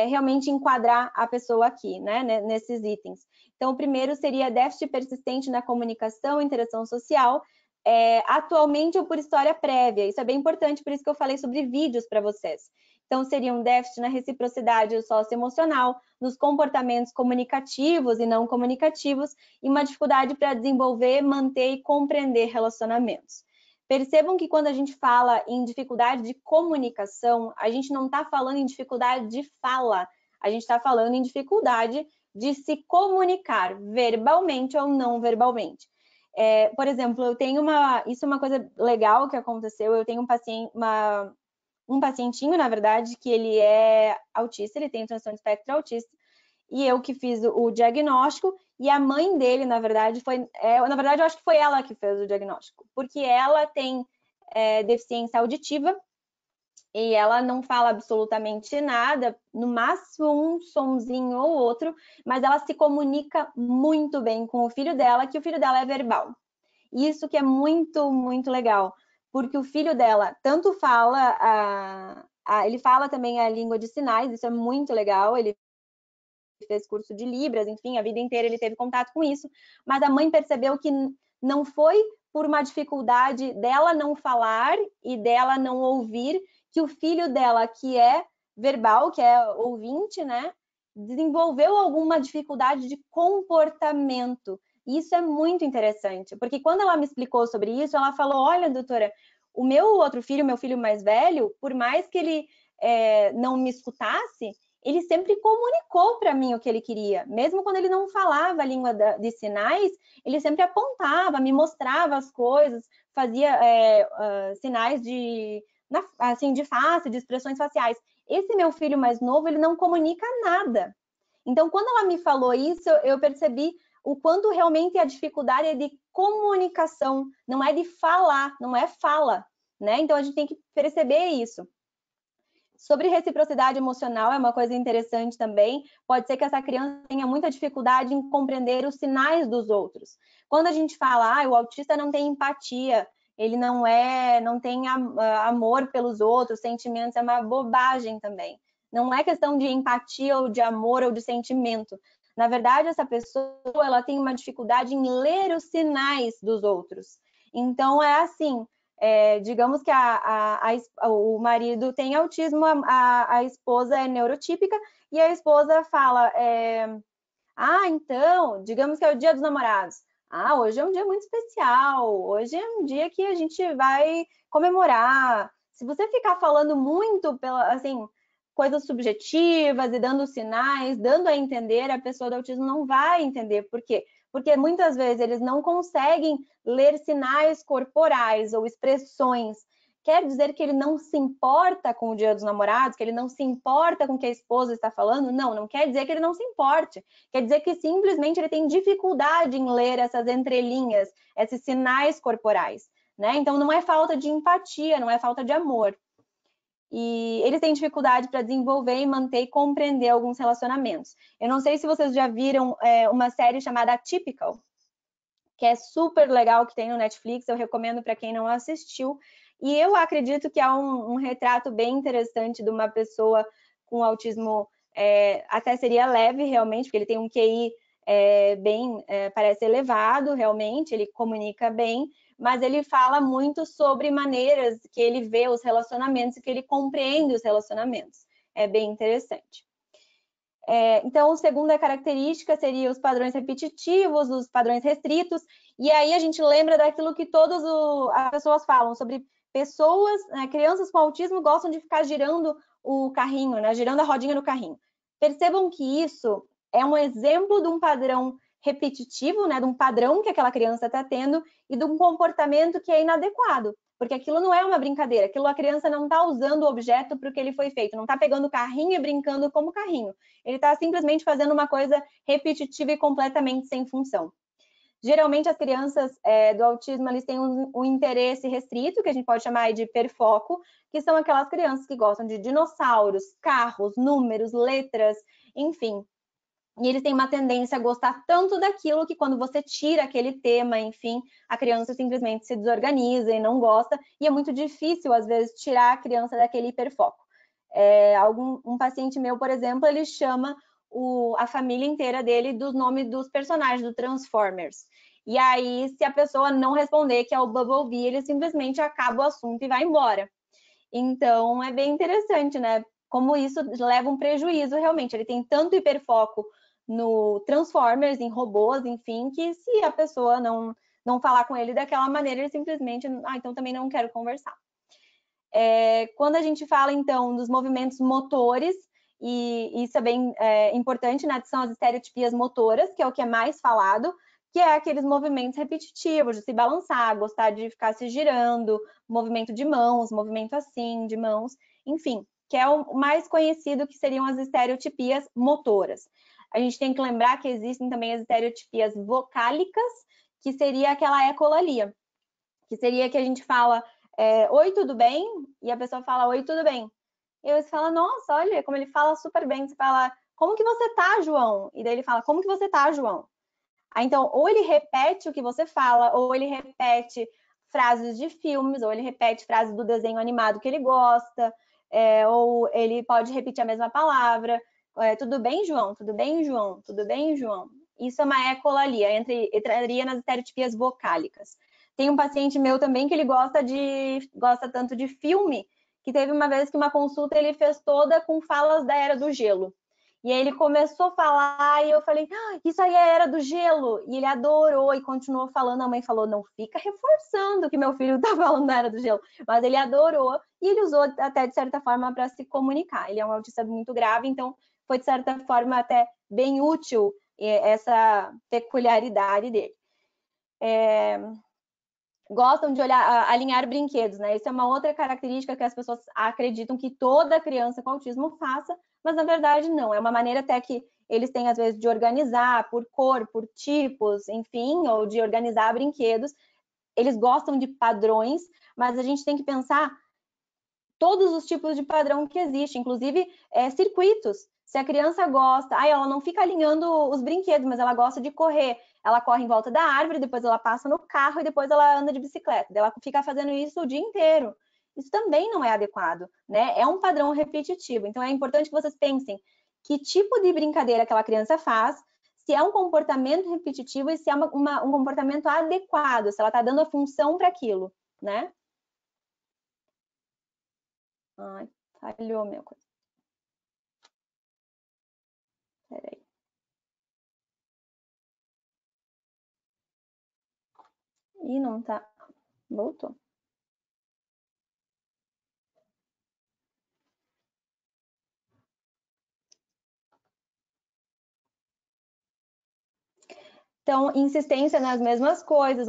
realmente enquadrar a pessoa aqui, né, nesses itens. Então, o primeiro seria déficit persistente na comunicação e interação social, atualmente ou por história prévia. Isso é bem importante, por isso que eu falei sobre vídeos para vocês. Então, seria um déficit na reciprocidade socioemocional, nos comportamentos comunicativos e não comunicativos, e uma dificuldade para desenvolver, manter e compreender relacionamentos. Percebam que quando a gente fala em dificuldade de comunicação, a gente não está falando em dificuldade de fala, a gente está falando em dificuldade de se comunicar, verbalmente ou não verbalmente. Por exemplo, eu tenho isso é uma coisa legal que aconteceu, eu tenho um pacientinho, na verdade, que ele é autista, ele tem transtorno espectro autista, e eu que fiz o diagnóstico, e a mãe dele, na verdade, na verdade, eu acho que foi ela que fez o diagnóstico, porque ela tem deficiência auditiva, e ela não fala absolutamente nada, no máximo um sonzinho ou outro, mas ela se comunica muito bem com o filho dela, que o filho dela é verbal. Isso que é muito, muito legal, porque o filho dela tanto fala, ele fala também a língua de sinais, isso é muito legal, ele fez curso de Libras, enfim, a vida inteira ele teve contato com isso, mas a mãe percebeu que não foi por uma dificuldade dela não falar e dela não ouvir, que o filho dela, que é verbal, que é ouvinte, né, desenvolveu alguma dificuldade de comportamento. Isso é muito interessante, porque quando ela me explicou sobre isso, ela falou, olha, doutora, o meu outro filho, meu filho mais velho, por mais que ele não me escutasse, ele sempre comunicou para mim o que ele queria. Mesmo quando ele não falava a língua de sinais, ele sempre apontava, me mostrava as coisas, fazia sinais de face, de expressões faciais. Esse meu filho mais novo, ele não comunica nada. Então, quando ela me falou isso, eu percebi o quanto realmente a dificuldade é de comunicação, não é de falar, não é fala, né? Então, a gente tem que perceber isso. Sobre reciprocidade emocional, é uma coisa interessante também. Pode ser que essa criança tenha muita dificuldade em compreender os sinais dos outros. Quando a gente fala, o autista não tem empatia, ele não tem amor pelos outros, sentimentos, é uma bobagem também. Não é questão de empatia ou de amor ou de sentimento. Na verdade, essa pessoa ela tem uma dificuldade em ler os sinais dos outros. Então, é assim, digamos que o marido tem autismo, a esposa é neurotípica, e a esposa fala, então, digamos que é o Dia dos Namorados. Hoje é um dia muito especial, hoje é um dia que a gente vai comemorar. Se você ficar falando muito, coisas subjetivas e dando sinais, dando a entender, a pessoa do autismo não vai entender. Por quê? Porque muitas vezes eles não conseguem ler sinais corporais ou expressões. quer dizer que ele não se importa com o Dia dos Namorados, que ele não se importa com o que a esposa está falando? Não, não quer dizer que ele não se importe. Quer dizer que simplesmente ele tem dificuldade em ler essas entrelinhas, esses sinais corporais, né? Então não é falta de empatia, não é falta de amor. E eles têm dificuldade para desenvolver e manter e compreender alguns relacionamentos. Eu não sei se vocês já viram uma série chamada Atypical, que é super legal, que tem no Netflix, eu recomendo para quem não assistiu. E eu acredito que há um retrato bem interessante de uma pessoa com autismo, até seria leve realmente, porque ele tem um QI parece elevado realmente, ele comunica bem, mas ele fala muito sobre maneiras que ele vê os relacionamentos e que ele compreende os relacionamentos. É bem interessante. Então, a segunda característica seria os padrões repetitivos, os padrões restritos, e aí a gente lembra daquilo que todas as pessoas falam sobre pessoas, né, crianças com autismo gostam de ficar girando o carrinho, né, girando a rodinha no carrinho. Percebam que isso é um exemplo de um padrão repetitivo, né, de um padrão que aquela criança está tendo e de um comportamento que é inadequado. Porque aquilo não é uma brincadeira, aquilo a criança não está usando o objeto para o que ele foi feito, não está pegando o carrinho e brincando como carrinho. Ele está simplesmente fazendo uma coisa repetitiva e completamente sem função. Geralmente as crianças do autismo eles têm um interesse restrito, que a gente pode chamar de hiperfoco, que são aquelas crianças que gostam de dinossauros, carros, números, letras, enfim. E eles têm uma tendência a gostar tanto daquilo que quando você tira aquele tema, enfim, a criança simplesmente se desorganiza e não gosta, e é muito difícil, às vezes, tirar a criança daquele hiperfoco. Um paciente meu, por exemplo, ele chama a família inteira dele dos nomes dos personagens do Transformers. E aí, se a pessoa não responder que é o Bumblebee, ele simplesmente acaba o assunto e vai embora. Então, é bem interessante, né? Como isso leva um prejuízo, realmente. Ele tem tanto hiperfoco no Transformers, em robôs, enfim, que se a pessoa não falar com ele daquela maneira, ele simplesmente, então também não quero conversar. Quando a gente fala, então, dos movimentos motores, e isso é bem importante, né, que são as estereotipias motoras, que é o que é mais falado, que é aqueles movimentos repetitivos, de se balançar, gostar de ficar se girando, movimento de mãos, movimento assim, de mãos, enfim, que é o mais conhecido, que seriam as estereotipias motoras. A gente tem que lembrar que existem também as estereotipias vocálicas, que seria aquela ecolalia, que seria que a gente fala oi, tudo bem? E a pessoa fala, oi, tudo bem. E você fala, nossa, olha como ele fala super bem. Você fala, como que você tá, João? E daí ele fala, como que você tá, João? Então, ou ele repete o que você fala, ou ele repete frases de filmes, ou ele repete frases do desenho animado que ele gosta, ou ele pode repetir a mesma palavra. Tudo bem, João? Tudo bem, João? Tudo bem, João? Isso é uma ecolalia, entraria nas estereotipias vocálicas. Tem um paciente meu também que ele gosta tanto de filme, que teve uma vez que uma consulta ele fez toda com falas da Era do Gelo. E aí ele começou a falar e eu falei, isso aí é a Era do Gelo. E ele adorou e continuou falando. A mãe falou, não fica reforçando que meu filho tá falando da Era do Gelo. Mas ele adorou e ele usou até de certa forma para se comunicar. Ele é um autista muito grave, então foi de certa forma até bem útil essa peculiaridade dele. Gostam de alinhar brinquedos, né? Isso é uma outra característica que as pessoas acreditam que toda criança com autismo faça, mas na verdade não. É uma maneira até que eles têm, às vezes, de organizar por cor, por tipos, enfim, ou de organizar brinquedos. Eles gostam de padrões, mas a gente tem que pensar todos os tipos de padrão que existem, inclusive circuitos. Se a criança gosta, ela não fica alinhando os brinquedos, mas ela gosta de correr. Ela corre em volta da árvore, depois ela passa no carro e depois ela anda de bicicleta. Ela fica fazendo isso o dia inteiro. Isso também não é adequado, né? É um padrão repetitivo. Então é importante que vocês pensem que tipo de brincadeira aquela criança faz, se é um comportamento repetitivo e se é um comportamento adequado, se ela está dando a função para aquilo, né? Ai, falhou meu coisa. Peraí. Ih, não tá. Voltou. Então, insistência nas mesmas coisas,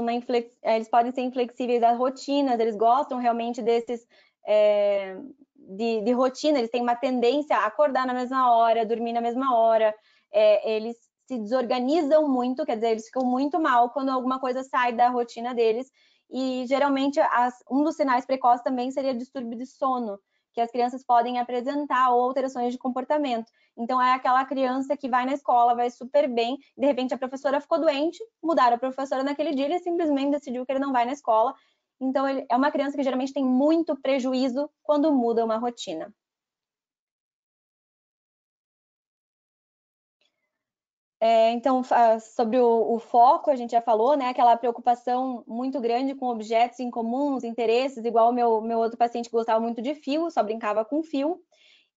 eles podem ser inflexíveis às rotinas, eles gostam realmente desses de rotina, eles têm uma tendência a acordar na mesma hora, dormir na mesma hora, eles se desorganizam muito, quer dizer, eles ficam muito mal quando alguma coisa sai da rotina deles, e geralmente um dos sinais precoces também seria distúrbio de sono, que as crianças podem apresentar, ou alterações de comportamento. Então, é aquela criança que vai na escola, vai super bem, de repente a professora ficou doente, mudaram a professora naquele dia, ele simplesmente decidiu que ele não vai na escola. Então, ele é uma criança que geralmente tem muito prejuízo quando muda uma rotina. Então, sobre o foco, a gente já falou, né? Aquela preocupação muito grande com objetos em comuns, interesses, igual o meu outro paciente que gostava muito de fio, só brincava com fio.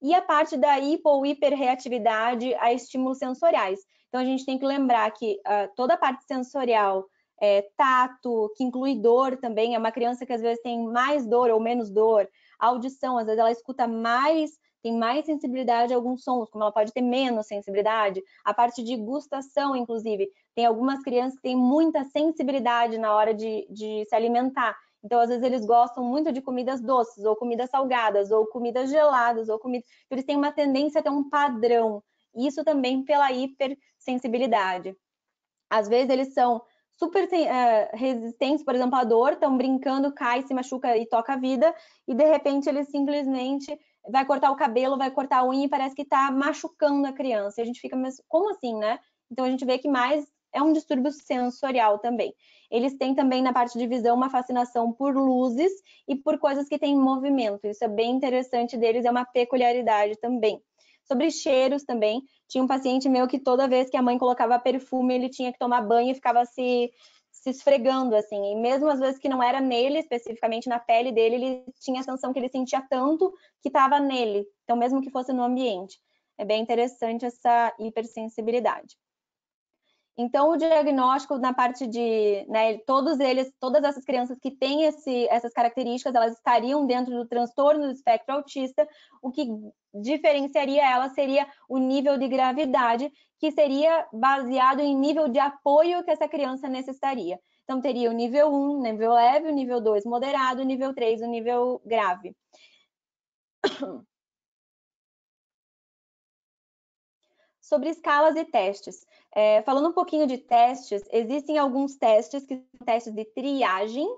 E a parte da hipo ou hiperreatividade a estímulos sensoriais. Então, a gente tem que lembrar que toda a parte sensorial, tato, que inclui dor também, é uma criança que às vezes tem mais dor ou menos dor, a audição, às vezes ela escuta mais, tem mais sensibilidade a alguns sons, como ela pode ter menos sensibilidade. A parte de gustação, inclusive, tem algumas crianças que têm muita sensibilidade na hora de se alimentar. Então, às vezes, eles gostam muito de comidas doces, ou comidas salgadas, ou comidas geladas, ou comidas... Eles têm uma tendência a ter um padrão. Isso também pela hipersensibilidade. Às vezes, eles são super resistentes, por exemplo, à dor, estão brincando, cai, se machuca e toca a vida, e de repente eles simplesmente vai cortar o cabelo, vai cortar a unha e parece que está machucando a criança. E a gente fica, mas como assim, né? Então, a gente vê que mais é um distúrbio sensorial também. Eles têm também na parte de visão uma fascinação por luzes e por coisas que têm movimento. Isso é bem interessante deles, é uma peculiaridade também. Sobre cheiros também, tinha um paciente meu que toda vez que a mãe colocava perfume, ele tinha que tomar banho e ficava se esfregando, assim. E mesmo às vezes que não era nele, especificamente na pele dele, ele tinha a sensação que ele sentia tanto que estava nele. Então, mesmo que fosse no ambiente. É bem interessante essa hipersensibilidade. Então, o diagnóstico na parte de, né, todas essas crianças que têm essas características, elas estariam dentro do transtorno do espectro autista. O que diferenciaria elas seria o nível de gravidade, que seria baseado em nível de apoio que essa criança necessitaria. Então, teria o nível 1, nível leve, o nível 2, moderado, o nível 3, o nível grave. Sobre escalas e testes. Falando um pouquinho de testes, existem alguns testes que são testes de triagem,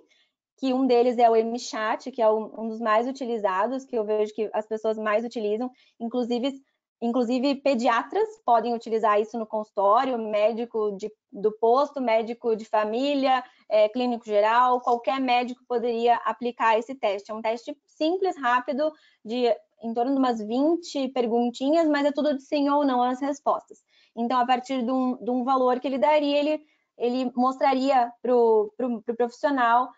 que um deles é o MCHAT, que é um dos mais utilizados, que eu vejo que as pessoas mais utilizam, inclusive pediatras podem utilizar isso no consultório, médico do posto, médico de família, clínico geral, qualquer médico poderia aplicar esse teste. É um teste simples, rápido, em torno de umas 20 perguntinhas, mas é tudo de sim ou não as respostas. Então, a partir de um valor que ele daria, ele mostraria para o profissional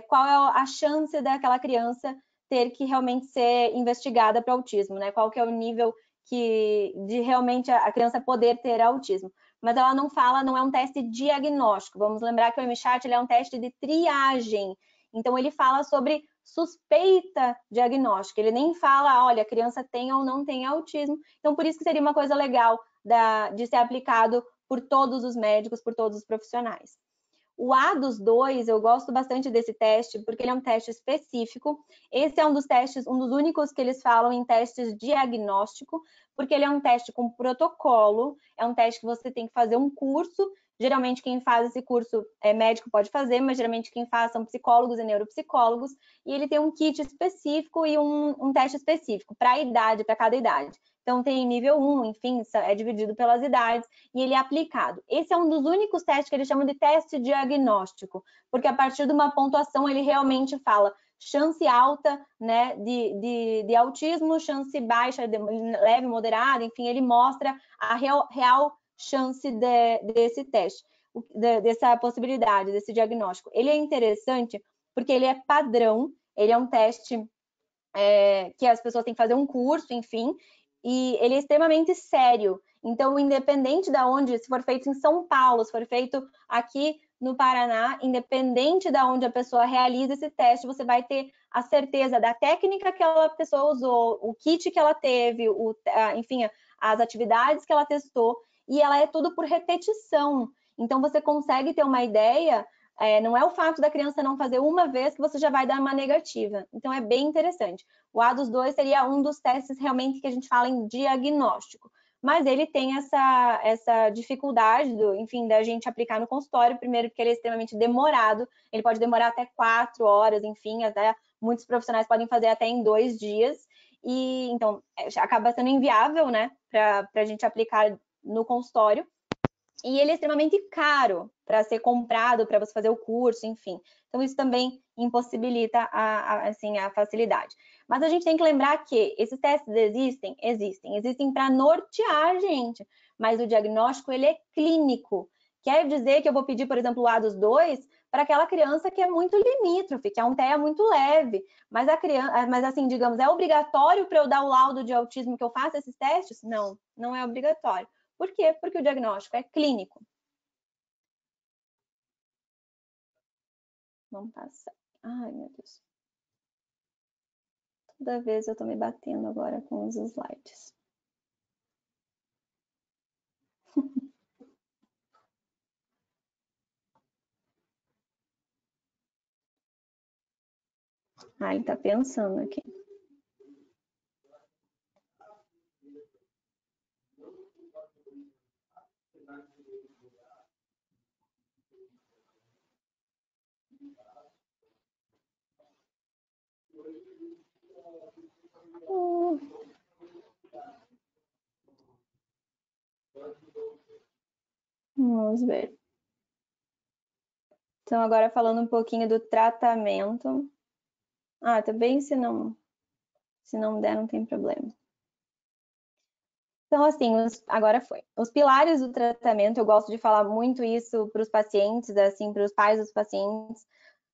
qual é a chance daquela criança ter que realmente ser investigada para autismo, né? Qual que é o nível de realmente a criança poder ter autismo. Mas ela não fala, não é um teste diagnóstico. Vamos lembrar que o MCHAT ele é um teste de triagem. Então, ele fala sobre suspeita diagnóstica. Ele nem fala, olha, a criança tem ou não tem autismo. Então, por isso que seria uma coisa legal de ser aplicado por todos os médicos, por todos os profissionais. O ADOS-2, eu gosto bastante desse teste, porque ele é um teste específico. Esse é um dos testes, um dos únicos que eles falam em testes diagnóstico, porque ele é um teste com protocolo, é um teste que você tem que fazer um curso. Geralmente quem faz esse curso médico pode fazer, mas geralmente quem faz são psicólogos e neuropsicólogos, e ele tem um kit específico e um teste específico para a idade, para cada idade. Então tem nível 1, enfim, é dividido pelas idades, e ele é aplicado. Esse é um dos únicos testes que eles chamam de teste diagnóstico, porque a partir de uma pontuação ele realmente fala chance alta, né, de autismo, chance baixa, leve, moderada, enfim, ele mostra a real chance desse teste, dessa possibilidade, desse diagnóstico. Ele é interessante porque ele é padrão, ele é um teste que as pessoas têm que fazer um curso, enfim, e ele é extremamente sério. Então, independente de onde, se for feito em São Paulo, se for feito aqui no Paraná, independente de onde a pessoa realiza esse teste, você vai ter a certeza da técnica que aquela pessoa usou, o kit que ela teve, enfim, as atividades que ela testou, e ela é tudo por repetição. Então, você consegue ter uma ideia, não é o fato da criança não fazer uma vez que você já vai dar uma negativa. Então, é bem interessante. O ADOS-2 seria um dos testes realmente que a gente fala em diagnóstico. Mas ele tem essa dificuldade, enfim, da gente aplicar no consultório, primeiro porque ele é extremamente demorado, ele pode demorar até 4 horas, enfim, até muitos profissionais podem fazer até em 2 dias, e então acaba sendo inviável, né, para a gente aplicar no consultório. E ele é extremamente caro para ser comprado, para você fazer o curso, enfim. Então, isso também impossibilita assim, a facilidade. Mas a gente tem que lembrar que esses testes existem para nortear a gente, mas o diagnóstico, ele é clínico. Quer dizer que eu vou pedir, por exemplo, o ADOS-2 para aquela criança que é muito limítrofe, que é um TEA muito leve, mas a criança, mas assim, digamos, é obrigatório para eu dar o laudo de autismo que eu faça esses testes? Não, não é obrigatório. Por quê? Porque o diagnóstico é clínico. Vamos passar. Ai, meu Deus. Toda vez eu tô me batendo agora com os slides. Ah, ele tá pensando aqui. Vamos ver. Então, agora falando um pouquinho do tratamento. Ah, também se não der, não tem problema. Então, assim, agora foi. Os pilares do tratamento, eu gosto de falar muito isso para os pacientes, assim, para os pais dos pacientes.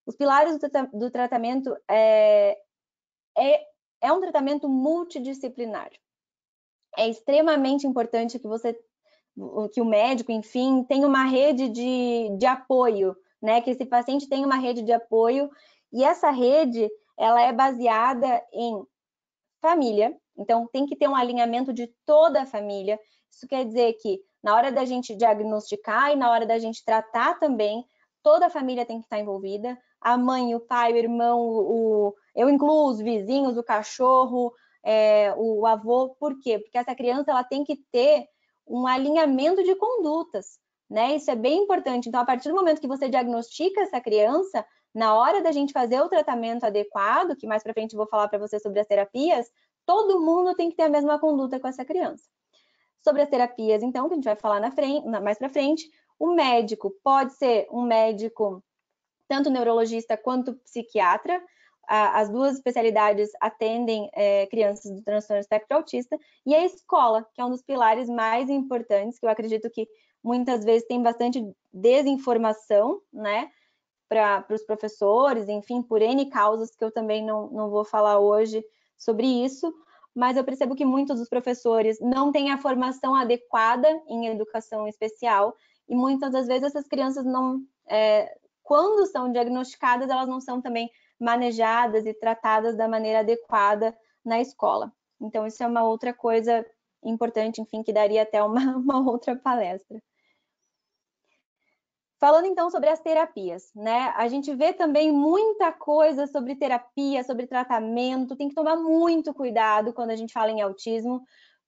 Os pilares do tratamento é um tratamento multidisciplinar. É extremamente importante que o médico, enfim, tenha uma rede de apoio, né? Que esse paciente tenha uma rede de apoio, e essa rede, ela é baseada em família, então tem que ter um alinhamento de toda a família. Isso quer dizer que na hora da gente diagnosticar e na hora da gente tratar também, toda a família tem que estar envolvida, a mãe, o pai, o irmão, eu incluo os vizinhos, o cachorro, o avô. Por quê? Porque essa criança, ela tem que ter um alinhamento de condutas, né? Isso é bem importante. Então, a partir do momento que você diagnostica essa criança, na hora da gente fazer o tratamento adequado, que mais para frente eu vou falar para você sobre as terapias, todo mundo tem que ter a mesma conduta com essa criança. Sobre as terapias, então, que a gente vai falar mais para frente, o médico pode ser um médico tanto neurologista quanto psiquiatra. As duas especialidades atendem crianças do transtorno espectro autista, e a escola, que é um dos pilares mais importantes, que eu acredito que muitas vezes tem bastante desinformação, né, para os professores, enfim, por N causas que eu também não vou falar hoje sobre isso, mas eu percebo que muitos dos professores não têm a formação adequada em educação especial, e muitas das vezes essas crianças quando são diagnosticadas, elas não são também manejadas e tratadas da maneira adequada na escola. Então, isso é uma outra coisa importante, enfim, que daria até uma outra palestra. Falando então sobre as terapias, né? A gente vê também muita coisa sobre terapia, sobre tratamento, tem que tomar muito cuidado quando a gente fala em autismo,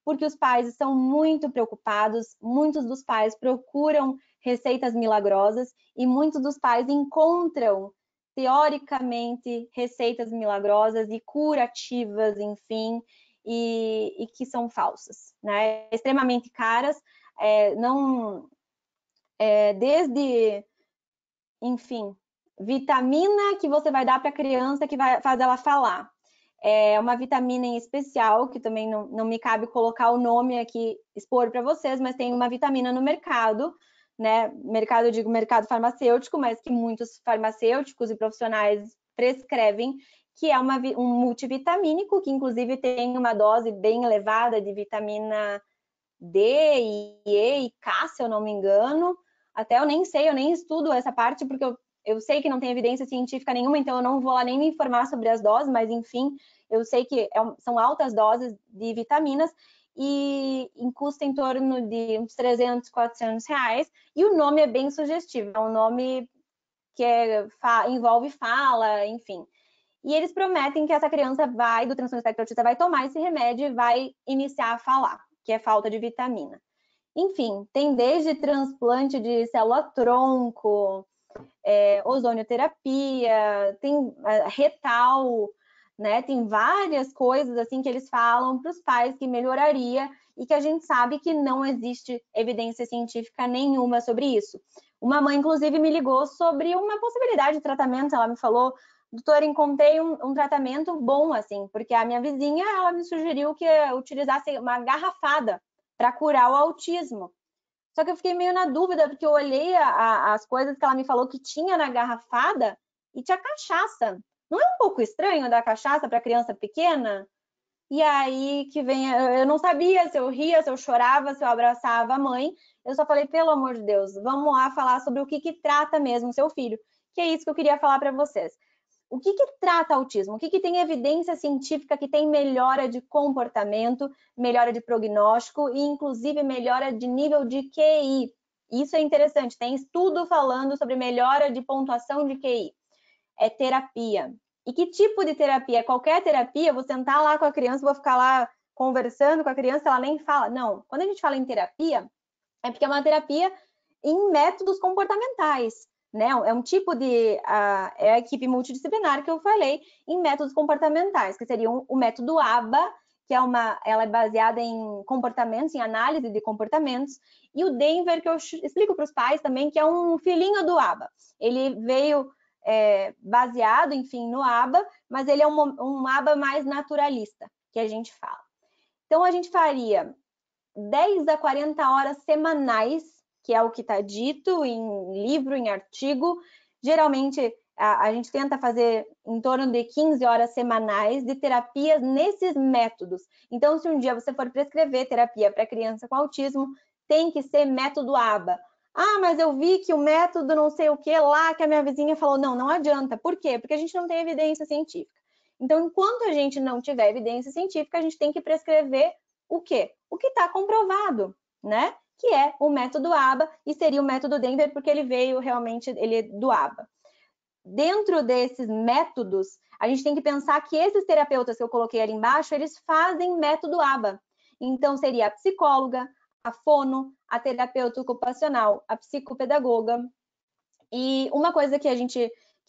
porque os pais estão muito preocupados, muitos dos pais procuram receitas milagrosas e muitos dos pais encontram, teoricamente, receitas milagrosas e curativas, enfim, e que são falsas, né? Extremamente caras, desde, enfim, vitamina que você vai dar para a criança que vai fazer ela falar. É uma vitamina em especial, que também não me cabe colocar o nome aqui, expor para vocês, mas tem uma vitamina no mercado, né? Mercado, eu digo mercado farmacêutico, mas que muitos farmacêuticos e profissionais prescrevem, que é um multivitamínico, que inclusive tem uma dose bem elevada de vitamina D, E e K, se eu não me engano. Até eu nem sei, eu nem estudo essa parte, porque eu sei que não tem evidência científica nenhuma, então eu não vou lá nem me informar sobre as doses, mas enfim, eu sei que são altas doses de vitaminas e custa em torno de uns 300, 400 reais. E o nome é bem sugestivo, é um nome que envolve fala, enfim. E eles prometem que essa criança do transtorno espectro autista vai tomar esse remédio e vai iniciar a falar, que é falta de vitamina. Enfim, tem desde transplante de célula-tronco, ozonioterapia, tem retal, né? Tem várias coisas assim que eles falam para os pais que melhoraria e que a gente sabe que não existe evidência científica nenhuma sobre isso. Uma mãe, inclusive, me ligou sobre uma possibilidade de tratamento. Ela me falou: doutora, encontrei um tratamento bom, assim, porque a minha vizinha, ela me sugeriu que eu utilizasse uma garrafada para curar o autismo. Só que eu fiquei meio na dúvida, porque eu olhei as coisas que ela me falou que tinha na garrafada e tinha cachaça. Não é um pouco estranho dar cachaça para criança pequena? E aí que vem, eu não sabia se eu ria, se eu chorava, se eu abraçava a mãe. Eu só falei, pelo amor de Deus, vamos lá falar sobre o que trata mesmo o seu filho. Que é isso que eu queria falar para vocês. O que trata autismo? O que tem evidência científica que tem melhora de comportamento, melhora de prognóstico e, inclusive, melhora de nível de QI? Isso é interessante, tem estudo falando sobre melhora de pontuação de QI. É terapia. E que tipo de terapia? Qualquer terapia, vou sentar lá com a criança, vou ficar lá conversando com a criança, ela nem fala. Não, quando a gente fala em terapia, é porque é uma terapia em métodos comportamentais. Né? É um tipo de é a equipe multidisciplinar que eu falei em métodos comportamentais, que seria o método ABA, que ela é baseada em comportamentos, em análise de comportamentos, e o Denver, que eu explico para os pais também, que é um filhinho do ABA. Ele veio baseado, enfim, no ABA, mas ele é um ABA mais naturalista, que a gente fala. Então, a gente faria 10 a 40 horas semanais, que é o que está dito em livro, em artigo. Geralmente, a gente tenta fazer em torno de 15 horas semanais de terapias nesses métodos. Então, se um dia você for prescrever terapia para criança com autismo, tem que ser método ABA. Ah, mas eu vi que o método não sei o que lá, que a minha vizinha falou. Não, não adianta. Por quê? Porque a gente não tem evidência científica. Então, enquanto a gente não tiver evidência científica, a gente tem que prescrever o quê? O que está comprovado, né? Que é o método ABA, e seria o método Denver, porque ele veio realmente do ABA. Dentro desses métodos, a gente tem que pensar que esses terapeutas que eu coloquei ali embaixo, eles fazem método ABA. Então, seria a psicóloga, a fono, a terapeuta ocupacional, a psicopedagoga. E uma coisa que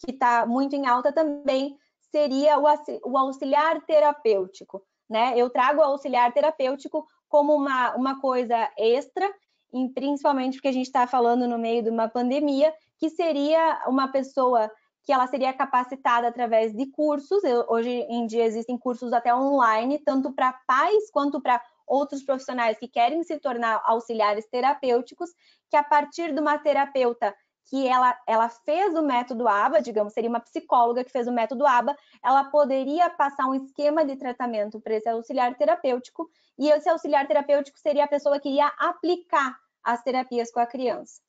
está muito em alta também seria o auxiliar terapêutico, né? Eu trago o auxiliar terapêutico como uma coisa extra, e principalmente porque a gente está falando no meio de uma pandemia, que seria uma pessoa que ela seria capacitada através de cursos. Hoje em dia existem cursos até online, tanto para pais quanto para outros profissionais que querem se tornar auxiliares terapêuticos, que a partir de uma terapeuta que ela fez o método ABA, digamos, seria uma psicóloga que fez o método ABA, ela poderia passar um esquema de tratamento para esse auxiliar terapêutico, e esse auxiliar terapêutico seria a pessoa que ia aplicar as terapias com a criança.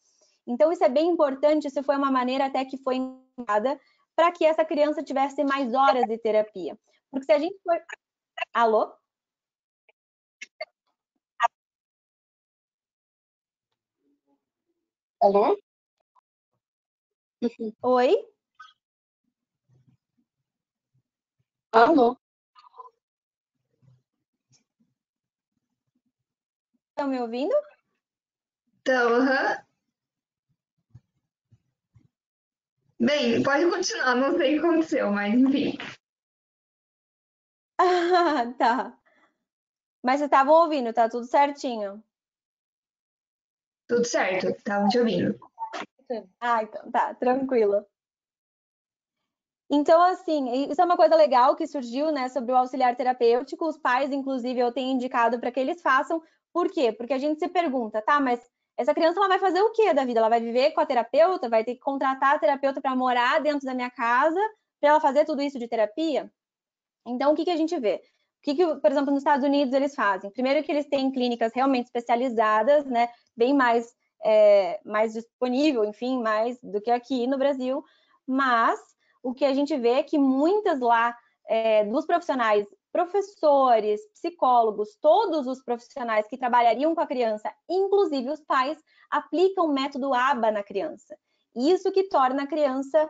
Então, isso é bem importante, isso foi uma maneira até que foi encontrada para que essa criança tivesse mais horas de terapia. Porque se a gente for... Alô? Alô? Oi? Alô? Estão me ouvindo? Então, Bem, pode continuar, não sei o que aconteceu, mas enfim. Ah, tá. Mas vocês estavam ouvindo, tá tudo certinho? Tudo certo, tava te ouvindo. Ah, então tá, tranquilo. Então, assim, isso é uma coisa legal que surgiu, né, sobre o auxiliar terapêutico. Os pais, inclusive, eu tenho indicado para que eles façam. Por quê? Porque a gente se pergunta, tá, mas essa criança ela vai fazer o quê da vida? Ela vai viver com a terapeuta? Vai ter que contratar a terapeuta para morar dentro da minha casa para ela fazer tudo isso de terapia? Então, o que a gente vê? O que, por exemplo, nos Estados Unidos eles fazem? Primeiro que eles têm clínicas realmente especializadas, né, bem mais disponível, enfim, mais do que aqui no Brasil, mas o que a gente vê é que muitas lá dos profissionais, professores, psicólogos, todos os profissionais que trabalhariam com a criança, inclusive os pais, aplicam o método ABA na criança. Isso que torna a criança,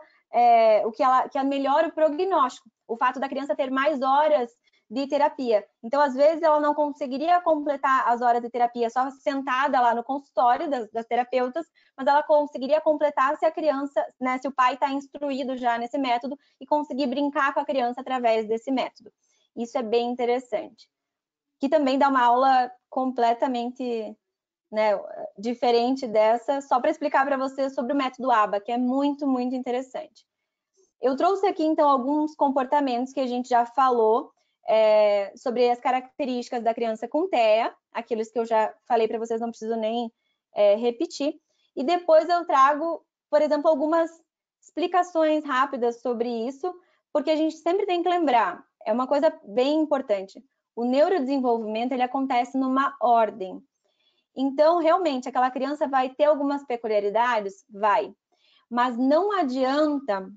que melhora o prognóstico, o fato da criança ter mais horas de terapia. Então, às vezes, ela não conseguiria completar as horas de terapia só sentada lá no consultório das terapeutas, mas ela conseguiria completar se a criança, né, se o pai está instruído já nesse método e conseguir brincar com a criança através desse método. Isso é bem interessante. Que também dá uma aula completamente, né, diferente dessa, só para explicar para vocês sobre o método ABA, que é muito, muito interessante. Eu trouxe aqui, então, alguns comportamentos que a gente já falou sobre as características da criança com TEA, aqueles que eu já falei para vocês, não preciso nem repetir. E depois eu trago, por exemplo, algumas explicações rápidas sobre isso, porque a gente sempre tem que lembrar, é uma coisa bem importante, o neurodesenvolvimento, ele acontece numa ordem. Então, realmente, aquela criança vai ter algumas peculiaridades? Vai. Mas não adianta...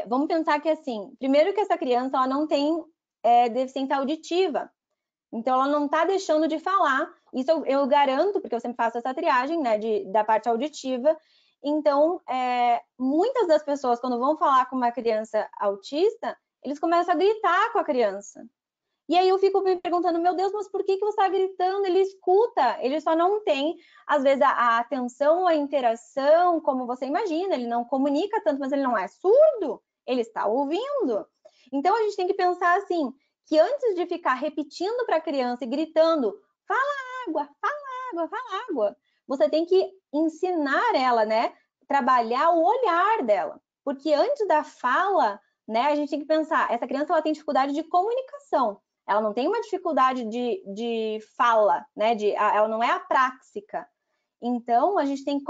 vamos pensar que, assim, primeiro que essa criança ela não tem deficiência auditiva, então ela não está deixando de falar, isso eu garanto, porque eu sempre faço essa triagem, né, da parte auditiva. Então, muitas das pessoas, quando vão falar com uma criança autista, eles começam a gritar com a criança. E aí eu fico me perguntando, meu Deus, mas por que você está gritando? Ele escuta, ele só não tem, às vezes, a atenção, a interação, como você imagina, ele não comunica tanto, mas ele não é surdo, ele está ouvindo. Então, a gente tem que pensar assim, que antes de ficar repetindo para a criança e gritando, fala água, fala água, fala água, você tem que ensinar ela, né, trabalhar o olhar dela. Porque antes da fala, né, a gente tem que pensar, essa criança ela tem dificuldade de comunicação. Ela não tem uma dificuldade de fala, né? Ela não é apráxica. Então, a gente tem que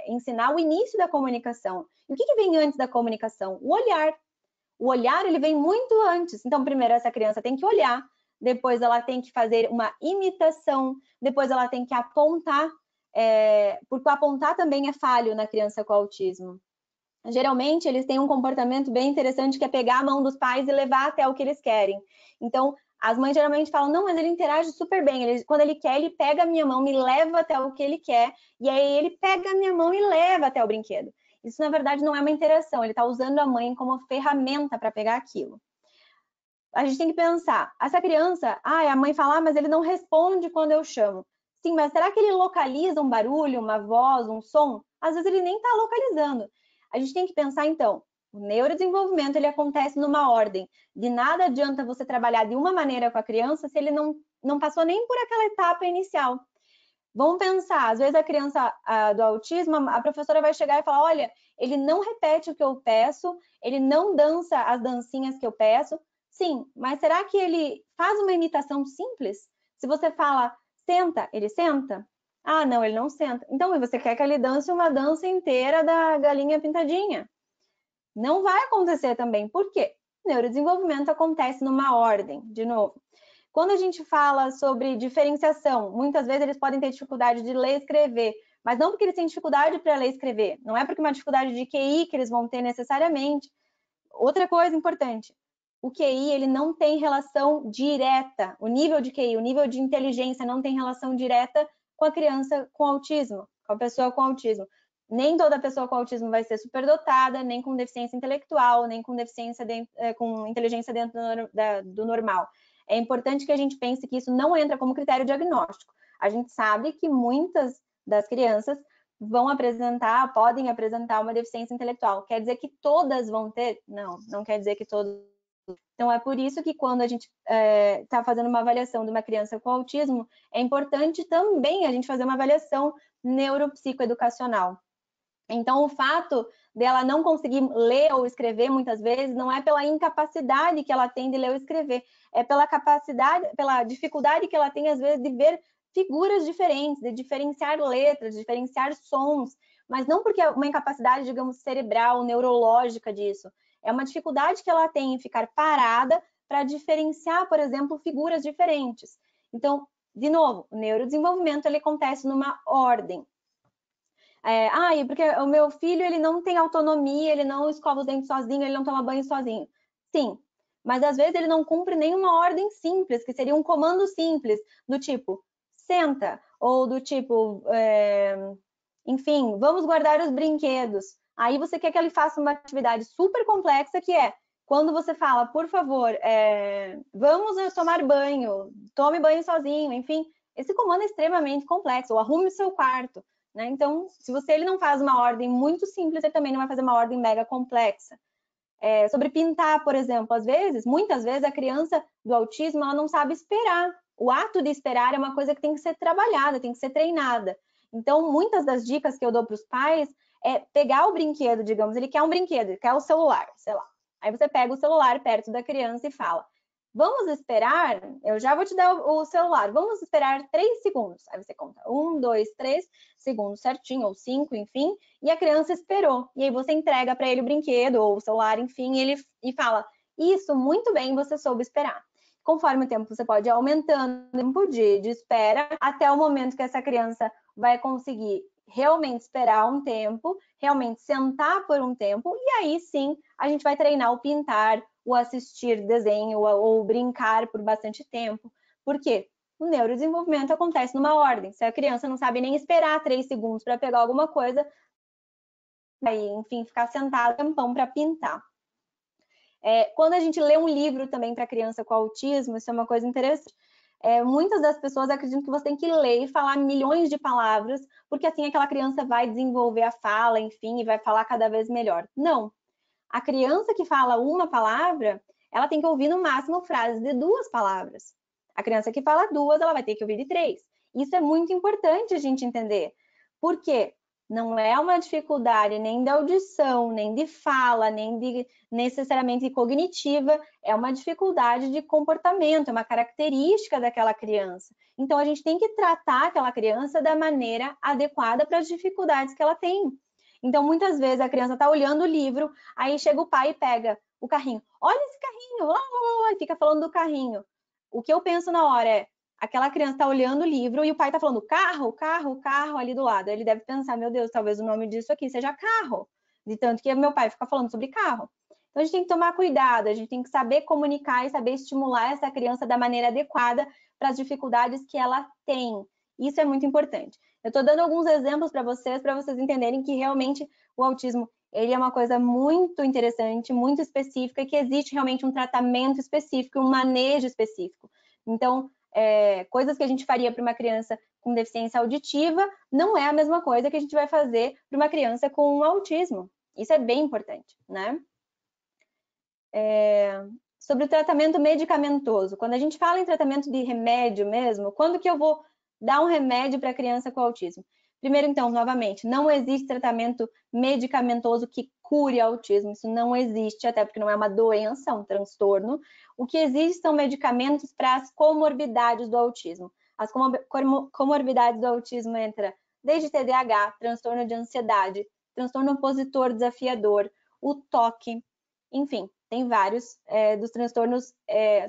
ensinar o início da comunicação. E o que vem antes da comunicação? O olhar. O olhar, ele vem muito antes. Então, primeiro, essa criança tem que olhar, depois ela tem que fazer uma imitação, depois ela tem que apontar, porque apontar também é falho na criança com autismo. Geralmente, eles têm um comportamento bem interessante, que é pegar a mão dos pais e levar até o que eles querem. Então, as mães geralmente falam, não, mas ele interage super bem. Quando ele quer, ele pega a minha mão, me leva até o que ele quer, e aí ele pega a minha mão e leva até o brinquedo. Isso, na verdade, não é uma interação, ele está usando a mãe como ferramenta para pegar aquilo. A gente tem que pensar, essa criança, a mãe fala, mas ele não responde quando eu chamo. Sim, mas será que ele localiza um barulho, uma voz, um som? Às vezes ele nem está localizando. A gente tem que pensar, então, o neurodesenvolvimento ele acontece numa ordem. De nada adianta você trabalhar de uma maneira com a criança se ele não passou nem por aquela etapa inicial. Vamos pensar, às vezes a criança do autismo, a professora vai chegar e falar, olha, ele não repete o que eu peço, ele não dança as dancinhas que eu peço. Sim, mas será que ele faz uma imitação simples? Se você fala, senta, ele senta? Ah, não, ele não senta. Então, você quer que ele dance uma dança inteira da galinha pintadinha? Não vai acontecer também. Por quê? O neurodesenvolvimento acontece numa ordem, de novo. Quando a gente fala sobre diferenciação, muitas vezes eles podem ter dificuldade de ler e escrever, mas não porque eles têm dificuldade para ler e escrever, não é porque uma dificuldade de QI que eles vão ter necessariamente. Outra coisa importante, o QI ele não tem relação direta, o nível de QI, o nível de inteligência não tem relação direta com a criança com autismo, com a pessoa com autismo. Nem toda pessoa com autismo vai ser superdotada, nem com deficiência intelectual, nem com deficiência com inteligência dentro do normal. É importante que a gente pense que isso não entra como critério diagnóstico. A gente sabe que muitas das crianças podem apresentar uma deficiência intelectual. Quer dizer que todas vão ter? Não, não quer dizer que todas. Então, é por isso que quando a gente está fazendo uma avaliação de uma criança com autismo, é importante também a gente fazer uma avaliação neuropsicoeducacional. Então, o fato dela não conseguir ler ou escrever, muitas vezes, não é pela incapacidade que ela tem de ler ou escrever, é pela dificuldade que ela tem, às vezes, de ver figuras diferentes, de diferenciar letras, de diferenciar sons, mas não porque é uma incapacidade, digamos, cerebral, neurológica disso. É uma dificuldade que ela tem em ficar parada para diferenciar, por exemplo, figuras diferentes. Então, de novo, o neurodesenvolvimento ele acontece numa ordem. Porque o meu filho ele não tem autonomia, ele não escova os dentes sozinho, ele não toma banho sozinho. Sim, mas às vezes ele não cumpre nenhuma ordem simples, que seria um comando simples, do tipo, senta, ou do tipo, enfim, vamos guardar os brinquedos. Aí você quer que ele faça uma atividade super complexa, que é, quando você fala, por favor, vamos tomar banho, tome banho sozinho, enfim, esse comando é extremamente complexo, ou arrume o seu quarto, né? Então, se ele não faz uma ordem muito simples, ele também não vai fazer uma ordem mega complexa. Sobre pintar, por exemplo, muitas vezes, a criança do autismo, ela não sabe esperar. O ato de esperar é uma coisa que tem que ser trabalhada, tem que ser treinada. Então, muitas das dicas que eu dou para os pais é pegar o brinquedo, digamos, ele quer um brinquedo, ele quer o celular, sei lá. Aí você pega o celular perto da criança e fala, vamos esperar, eu já vou te dar o celular, vamos esperar 3 segundos. Aí você conta 1, 2, 3 segundos certinho, ou 5, enfim, e a criança esperou. E aí você entrega para ele o brinquedo ou o celular, enfim, e fala, isso, muito bem, você soube esperar. Conforme o tempo, você pode ir aumentando o tempo de espera até o momento que essa criança vai conseguir realmente esperar um tempo, realmente sentar por um tempo, e aí sim a gente vai treinar o pintar, o assistir desenho ou brincar por bastante tempo. Por quê? O neurodesenvolvimento acontece numa ordem. Se a criança não sabe nem esperar 3 segundos para pegar alguma coisa, vai, enfim, ficar sentada um tempão para pintar. Quando a gente lê um livro também para criança com autismo, isso é uma coisa interessante. Muitas das pessoas acreditam que você tem que ler e falar milhões de palavras, porque assim aquela criança vai desenvolver a fala, enfim, e vai falar cada vez melhor. Não. A criança que fala uma palavra, ela tem que ouvir no máximo frases de 2 palavras. A criança que fala 2, ela vai ter que ouvir de 3. Isso é muito importante a gente entender. Por quê? Não é uma dificuldade nem de audição, nem de fala, nem de necessariamente cognitiva, é uma dificuldade de comportamento, é uma característica daquela criança. Então, a gente tem que tratar aquela criança da maneira adequada para as dificuldades que ela tem. Então, muitas vezes a criança está olhando o livro, aí chega o pai e pega o carrinho. Olha esse carrinho, lá, lá, lá, e fica falando do carrinho. O que eu penso na hora é, aquela criança está olhando o livro e o pai está falando carro, carro, carro ali do lado. Ele deve pensar, meu Deus, talvez o nome disso aqui seja carro. De tanto que meu pai fica falando sobre carro. Então, a gente tem que tomar cuidado, a gente tem que saber comunicar e saber estimular essa criança da maneira adequada para as dificuldades que ela tem. Isso é muito importante. Eu estou dando alguns exemplos para vocês entenderem que realmente o autismo ele é uma coisa muito interessante, muito específica, e que existe realmente um tratamento específico, um manejo específico. Então, coisas que a gente faria para uma criança com deficiência auditiva não é a mesma coisa que a gente vai fazer para uma criança com autismo. Isso é bem importante, né? Sobre o tratamento medicamentoso. Quando a gente fala em tratamento de remédio mesmo, quando que eu vou dar um remédio para a criança com autismo? Primeiro, então, novamente, não existe tratamento medicamentoso que cure autismo. Isso não existe, até porque não é uma doença, é um transtorno. O que existe são medicamentos para as comorbidades do autismo. As comorbidades do autismo entram desde TDAH, transtorno de ansiedade, transtorno opositor desafiador, o toque, enfim, tem vários dos transtornos,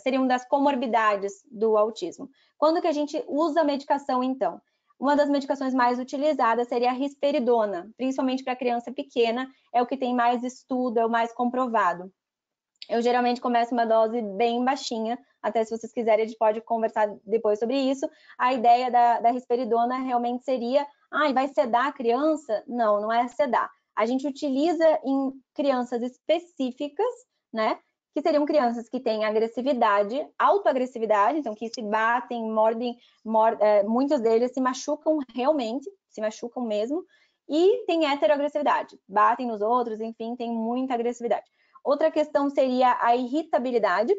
seriam das comorbidades do autismo. Quando que a gente usa a medicação, então? Uma das medicações mais utilizadas seria a risperidona, principalmente para criança pequena, é o que tem mais estudo, é o mais comprovado. Eu geralmente começo uma dose bem baixinha, até se vocês quiserem a gente pode conversar depois sobre isso. A ideia da risperidona realmente seria, vai sedar a criança? Não, não é sedar. A gente utiliza em crianças específicas, né? Que seriam crianças que têm agressividade, autoagressividade, então que se batem, mordem, muitos deles se machucam realmente, se machucam mesmo, e tem heteroagressividade, batem nos outros, enfim, tem muita agressividade. Outra questão seria a irritabilidade,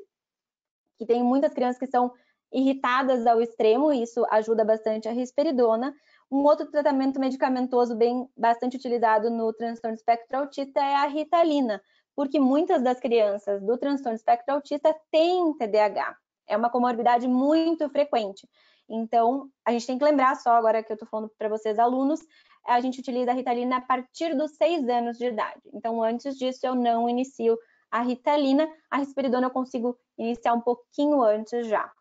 que tem muitas crianças que são irritadas ao extremo, e isso ajuda bastante a risperidona. Um outro tratamento medicamentoso bastante utilizado no transtorno espectro autista é a ritalina, porque muitas das crianças do transtorno espectro autista têm TDAH. É uma comorbidade muito frequente. Então, a gente tem que lembrar só, agora que eu estou falando para vocês, alunos, a gente utiliza a ritalina a partir dos 6 anos de idade. Então, antes disso, eu não inicio a ritalina. A risperidona eu consigo iniciar um pouquinho antes já.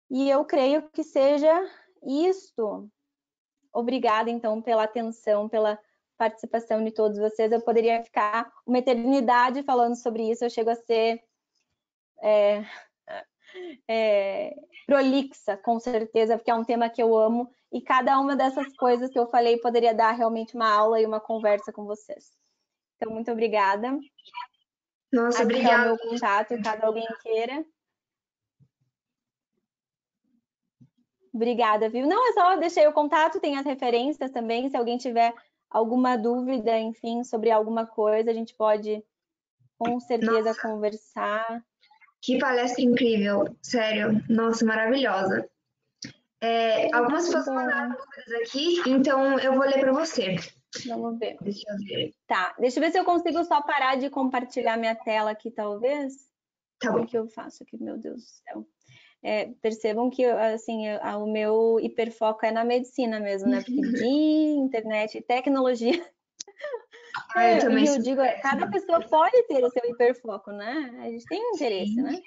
E eu creio que seja isto. Obrigada, então, pela atenção, pela participação de todos vocês. Eu poderia ficar uma eternidade falando sobre isso. Eu chego a ser prolixa, com certeza, porque é um tema que eu amo. E cada uma dessas coisas que eu falei poderia dar realmente uma aula e uma conversa com vocês. Então, muito obrigada. Nossa, Aqui está o obrigada. meu contato, caso alguém queira. Obrigada, viu? Não, é só deixei o contato, tem as referências também. Se alguém tiver alguma dúvida, enfim, sobre alguma coisa, a gente pode, com certeza, conversar. Que palestra incrível, sério. Nossa, maravilhosa. Algumas pessoas mandaram dúvidas aqui, então eu vou ler para você. Vamos ver. Deixa eu ver. Tá, deixa eu ver se eu consigo só parar de compartilhar minha tela aqui, talvez. Tá Como bom. que eu faço aqui, meu Deus do céu. Percebam que, assim, o meu hiperfoco é na medicina mesmo, né? Porque de internet e tecnologia... Eu também e eu sou digo, cada pessoa pode ter o seu hiperfoco, né? A gente tem um interesse, né?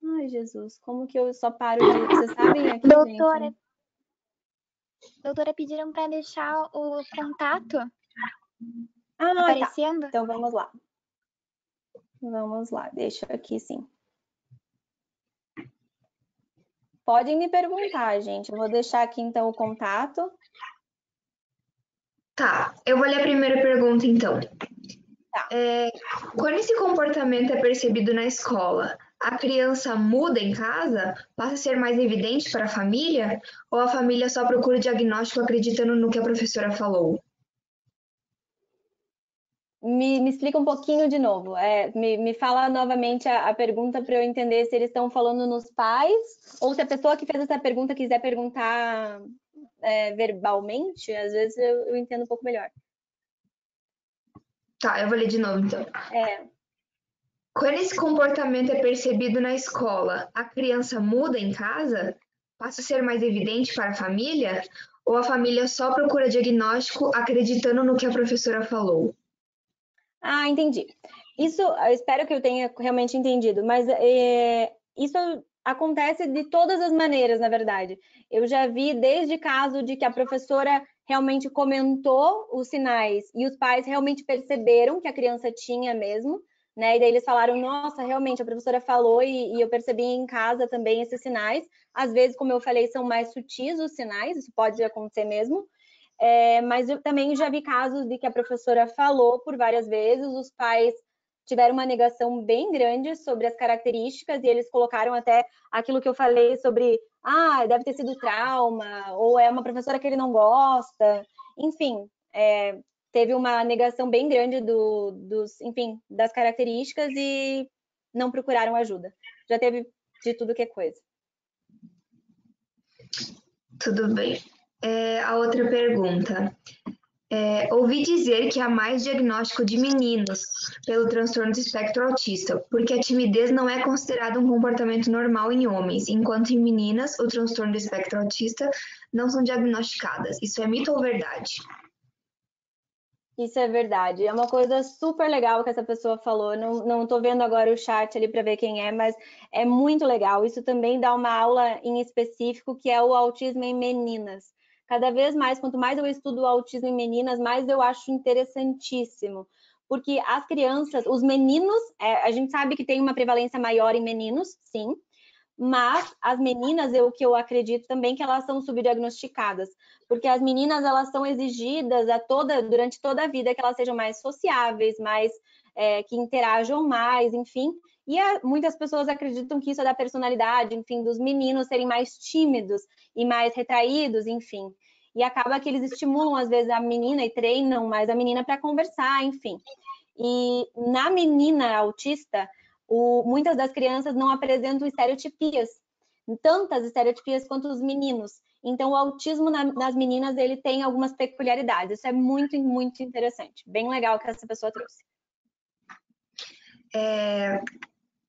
Ai, Jesus, como que eu só paro de... Vocês sabem aqui, gente? Doutora, pediram para deixar o contato aparecendo. Tá. Então, vamos lá. Vamos lá, deixa aqui sim. Podem me perguntar, gente. Eu vou deixar aqui, então, o contato. Tá, eu vou ler a primeira pergunta, então. Tá. Quando esse comportamento é percebido na escola, a criança muda em casa? Passa a ser mais evidente para a família? Ou a família só procura o diagnóstico acreditando no que a professora falou? Me explica um pouquinho de novo. Me fala novamente a pergunta para eu entender se eles estão falando nos pais ou se a pessoa que fez essa pergunta quiser perguntar verbalmente. Às vezes eu entendo um pouco melhor. Tá, eu vou ler de novo, então. Quando esse comportamento é percebido na escola, a criança muda em casa? Passa a ser mais evidente para a família? Ou a família só procura diagnóstico acreditando no que a professora falou? Ah, entendi. Isso, eu espero que eu tenha realmente entendido, mas isso acontece de todas as maneiras, na verdade. Eu já vi desde caso de que a professora realmente comentou os sinais e os pais realmente perceberam que a criança tinha mesmo, né? E daí eles falaram, nossa, realmente a professora falou e eu percebi em casa também esses sinais. Às vezes, como eu falei, são mais sutis os sinais, isso pode acontecer mesmo. Mas eu também já vi casos de que a professora falou por várias vezes, os pais tiveram uma negação bem grande sobre as características e eles colocaram até aquilo que eu falei sobre, deve ter sido trauma, ou é uma professora que ele não gosta, enfim, teve uma negação bem grande enfim, das características e não procuraram ajuda. Já teve de tudo que é coisa. Tudo bem. A outra pergunta. Ouvi dizer que há mais diagnóstico de meninos pelo transtorno do espectro autista, porque a timidez não é considerada um comportamento normal em homens, enquanto em meninas o transtorno do espectro autista não são diagnosticadas. Isso é mito ou verdade? Isso é verdade. É uma coisa super legal que essa pessoa falou. Não tô vendo agora o chat ali para ver quem é, mas é muito legal. Isso também dá uma aula em específico, que é o autismo em meninas. Cada vez mais, quanto mais eu estudo o autismo em meninas, mais eu acho interessantíssimo. Porque as crianças, os meninos, a gente sabe que tem uma prevalência maior em meninos, sim, mas as meninas, o que eu acredito também que elas são subdiagnosticadas, porque as meninas elas são exigidas durante toda a vida que elas sejam mais sociáveis, mais que interajam mais, enfim. E muitas pessoas acreditam que isso é da personalidade, enfim, dos meninos serem mais tímidos e mais retraídos, enfim. E acaba que eles estimulam às vezes a menina e treinam mais a menina para conversar, enfim. E na menina autista, muitas das crianças não apresentam estereotipias, tantas estereotipias quanto os meninos. Então, o autismo nas meninas, ele tem algumas peculiaridades. Isso é muito, muito interessante. Bem legal que essa pessoa trouxe.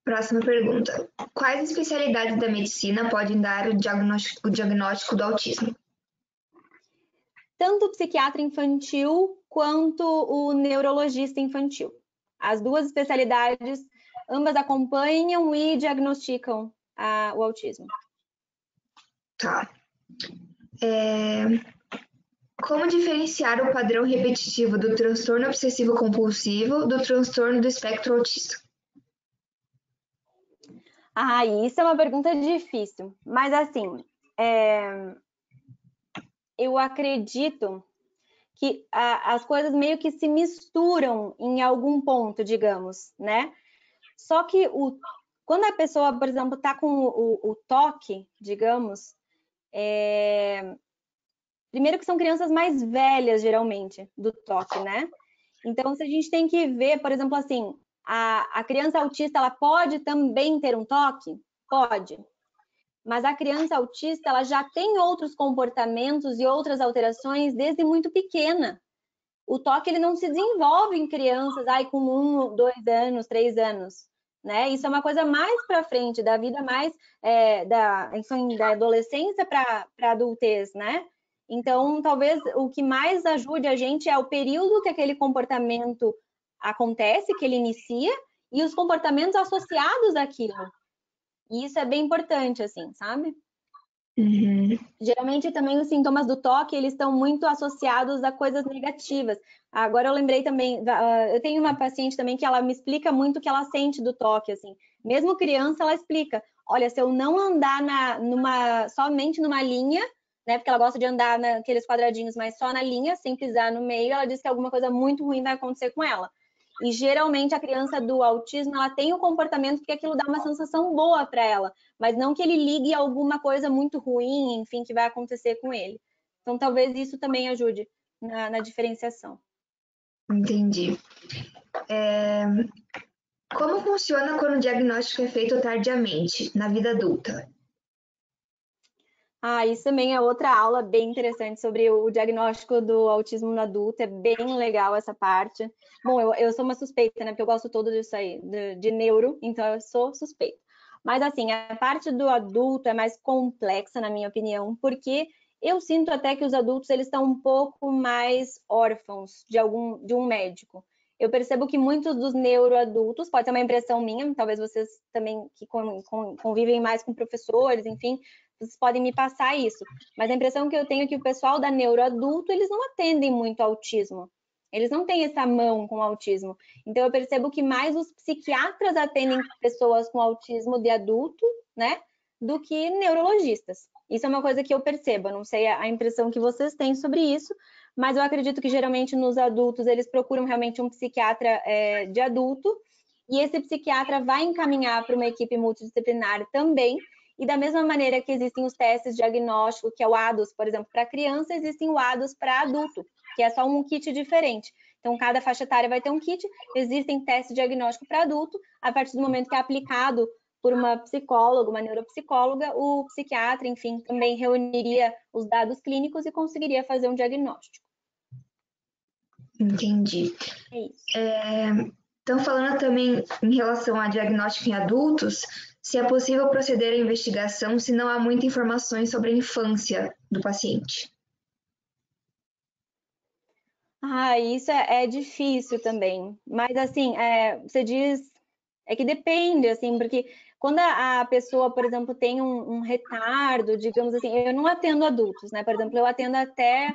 Próxima pergunta. Quais especialidades da medicina podem dar o diagnóstico do autismo? Tanto o psiquiatra infantil quanto o neurologista infantil. As duas especialidades, ambas acompanham e diagnosticam o autismo. Tá. Como diferenciar o padrão repetitivo do transtorno obsessivo-compulsivo do transtorno do espectro autista? Ah, isso é uma pergunta difícil, mas assim, eu acredito que as coisas meio que se misturam em algum ponto, digamos, né? Só que quando a pessoa, por exemplo, está com o toque, digamos, primeiro que são crianças mais velhas, geralmente, do toque, né? Então, se a gente tem que ver, por exemplo, assim, a criança autista, ela pode também ter um toque? Pode. Mas a criança autista, ela já tem outros comportamentos e outras alterações desde muito pequena. O toque, ele não se desenvolve em crianças, com 1, 2 anos, 3 anos, né? Isso é uma coisa mais para frente, da vida mais, enfim, da adolescência para a adultez, né? Então, talvez o que mais ajude a gente é o período que aquele comportamento acontece, que ele inicia, e os comportamentos associados àquilo. E isso é bem importante, assim, sabe? Uhum. Geralmente também os sintomas do toque, eles estão muito associados a coisas negativas. Agora eu lembrei também, eu tenho uma paciente também que ela me explica muito o que ela sente do toque, assim. Mesmo criança, ela explica, olha, se eu não andar somente numa linha, né, porque ela gosta de andar naqueles quadradinhos, mas só na linha, sem pisar no meio, ela diz que alguma coisa muito ruim vai acontecer com ela. E geralmente a criança do autismo, ela tem o comportamento porque aquilo dá uma sensação boa para ela, mas não que ele ligue a alguma coisa muito ruim, enfim, que vai acontecer com ele. Então, talvez isso também ajude na diferenciação. Entendi. Como funciona quando o diagnóstico é feito tardiamente, na vida adulta? Isso também é outra aula bem interessante sobre o diagnóstico do autismo no adulto, é bem legal essa parte. Bom, eu sou uma suspeita, né, porque eu gosto todo disso aí, de neuro, então eu sou suspeita. Mas assim, a parte do adulto é mais complexa, na minha opinião, porque eu sinto até que os adultos, eles estão um pouco mais órfãos de um médico. Eu percebo que muitos dos neuroadultos, pode ser uma impressão minha, talvez vocês também que convivem mais com professores, enfim, vocês podem me passar isso. Mas a impressão que eu tenho é que o pessoal da neuroadulto, eles não atendem muito autismo. Eles não têm essa mão com autismo. Então, eu percebo que mais os psiquiatras atendem pessoas com autismo de adulto, né? Do que neurologistas. Isso é uma coisa que eu percebo. Eu não sei a impressão que vocês têm sobre isso, mas eu acredito que geralmente nos adultos eles procuram realmente um psiquiatra de adulto, e esse psiquiatra vai encaminhar para uma equipe multidisciplinar também. E da mesma maneira que existem os testes diagnósticos, que é o ADOS, por exemplo, para criança, existem o ADOS para adulto, que é só um kit diferente. Então, cada faixa etária vai ter um kit, existem testes diagnósticos para adulto, a partir do momento que é aplicado por uma psicóloga, uma neuropsicóloga, o psiquiatra, enfim, também reuniria os dados clínicos e conseguiria fazer um diagnóstico. Entendi. É isso. Então, falando também em relação a diagnóstico em adultos, se é possível proceder à investigação se não há muitas informações sobre a infância do paciente. Isso é difícil também. Mas, assim, você diz... É que depende, assim, porque quando a pessoa, por exemplo, tem um retardo, digamos assim, eu não atendo adultos, né? Por exemplo, eu atendo até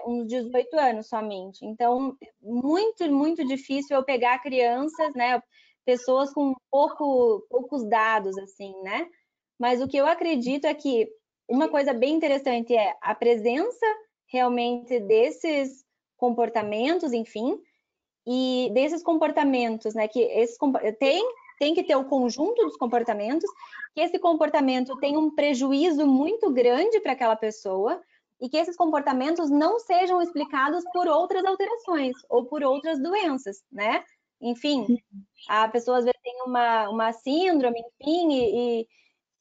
uns 18 anos somente. Então, muito, muito difícil eu pegar crianças, né? Pessoas com poucos dados, assim, né? Mas o que eu acredito é que uma coisa bem interessante é a presença realmente desses comportamentos, enfim, e desses comportamentos, né? Que tem que ter o conjunto dos comportamentos, que esse comportamento tem um prejuízo muito grande para aquela pessoa, e que esses comportamentos não sejam explicados por outras alterações ou por outras doenças, né? Enfim, a pessoa às vezes tem uma síndrome, enfim,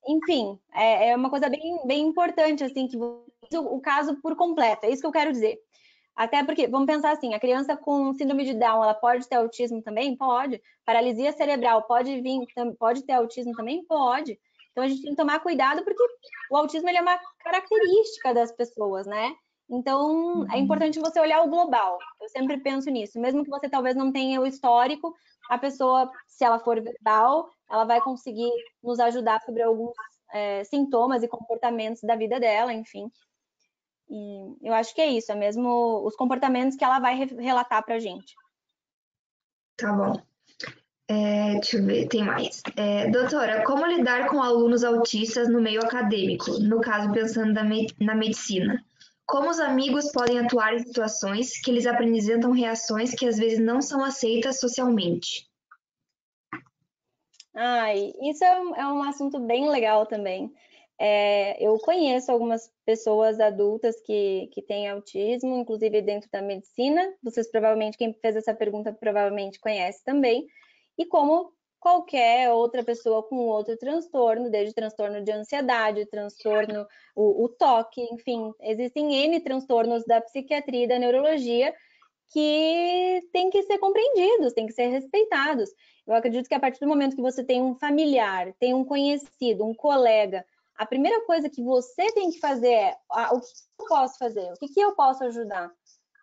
enfim, é uma coisa bem, bem importante, assim, que o caso por completo, é isso que eu quero dizer. Até porque, vamos pensar assim, a criança com síndrome de Down, ela pode ter autismo também? Pode. Paralisia cerebral pode ter autismo também? Pode. Então, a gente tem que tomar cuidado, porque o autismo ele é uma característica das pessoas, né? Então, é importante você olhar o global. Eu sempre penso nisso. Mesmo que você talvez não tenha o histórico, a pessoa, se ela for verbal, ela vai conseguir nos ajudar sobre alguns sintomas e comportamentos da vida dela, enfim. E eu acho que é isso, é mesmo os comportamentos que ela vai relatar pra gente. Tá bom. Deixa eu ver, tem mais. Doutora, como lidar com alunos autistas no meio acadêmico? No caso, pensando na medicina. Como os amigos podem atuar em situações que eles apresentam reações que às vezes não são aceitas socialmente? Isso é um assunto bem legal também. Eu conheço algumas pessoas adultas que têm autismo, inclusive dentro da medicina. Vocês provavelmente, quem fez essa pergunta provavelmente conhece também. E como qualquer outra pessoa com outro transtorno, desde transtorno de ansiedade, transtorno, o toque, enfim, existem N transtornos da psiquiatria e da neurologia que têm que ser compreendidos, têm que ser respeitados. Eu acredito que a partir do momento que você tem um familiar, tem um conhecido, um colega, a primeira coisa que você tem que fazer é o que eu posso fazer, o que eu posso ajudar.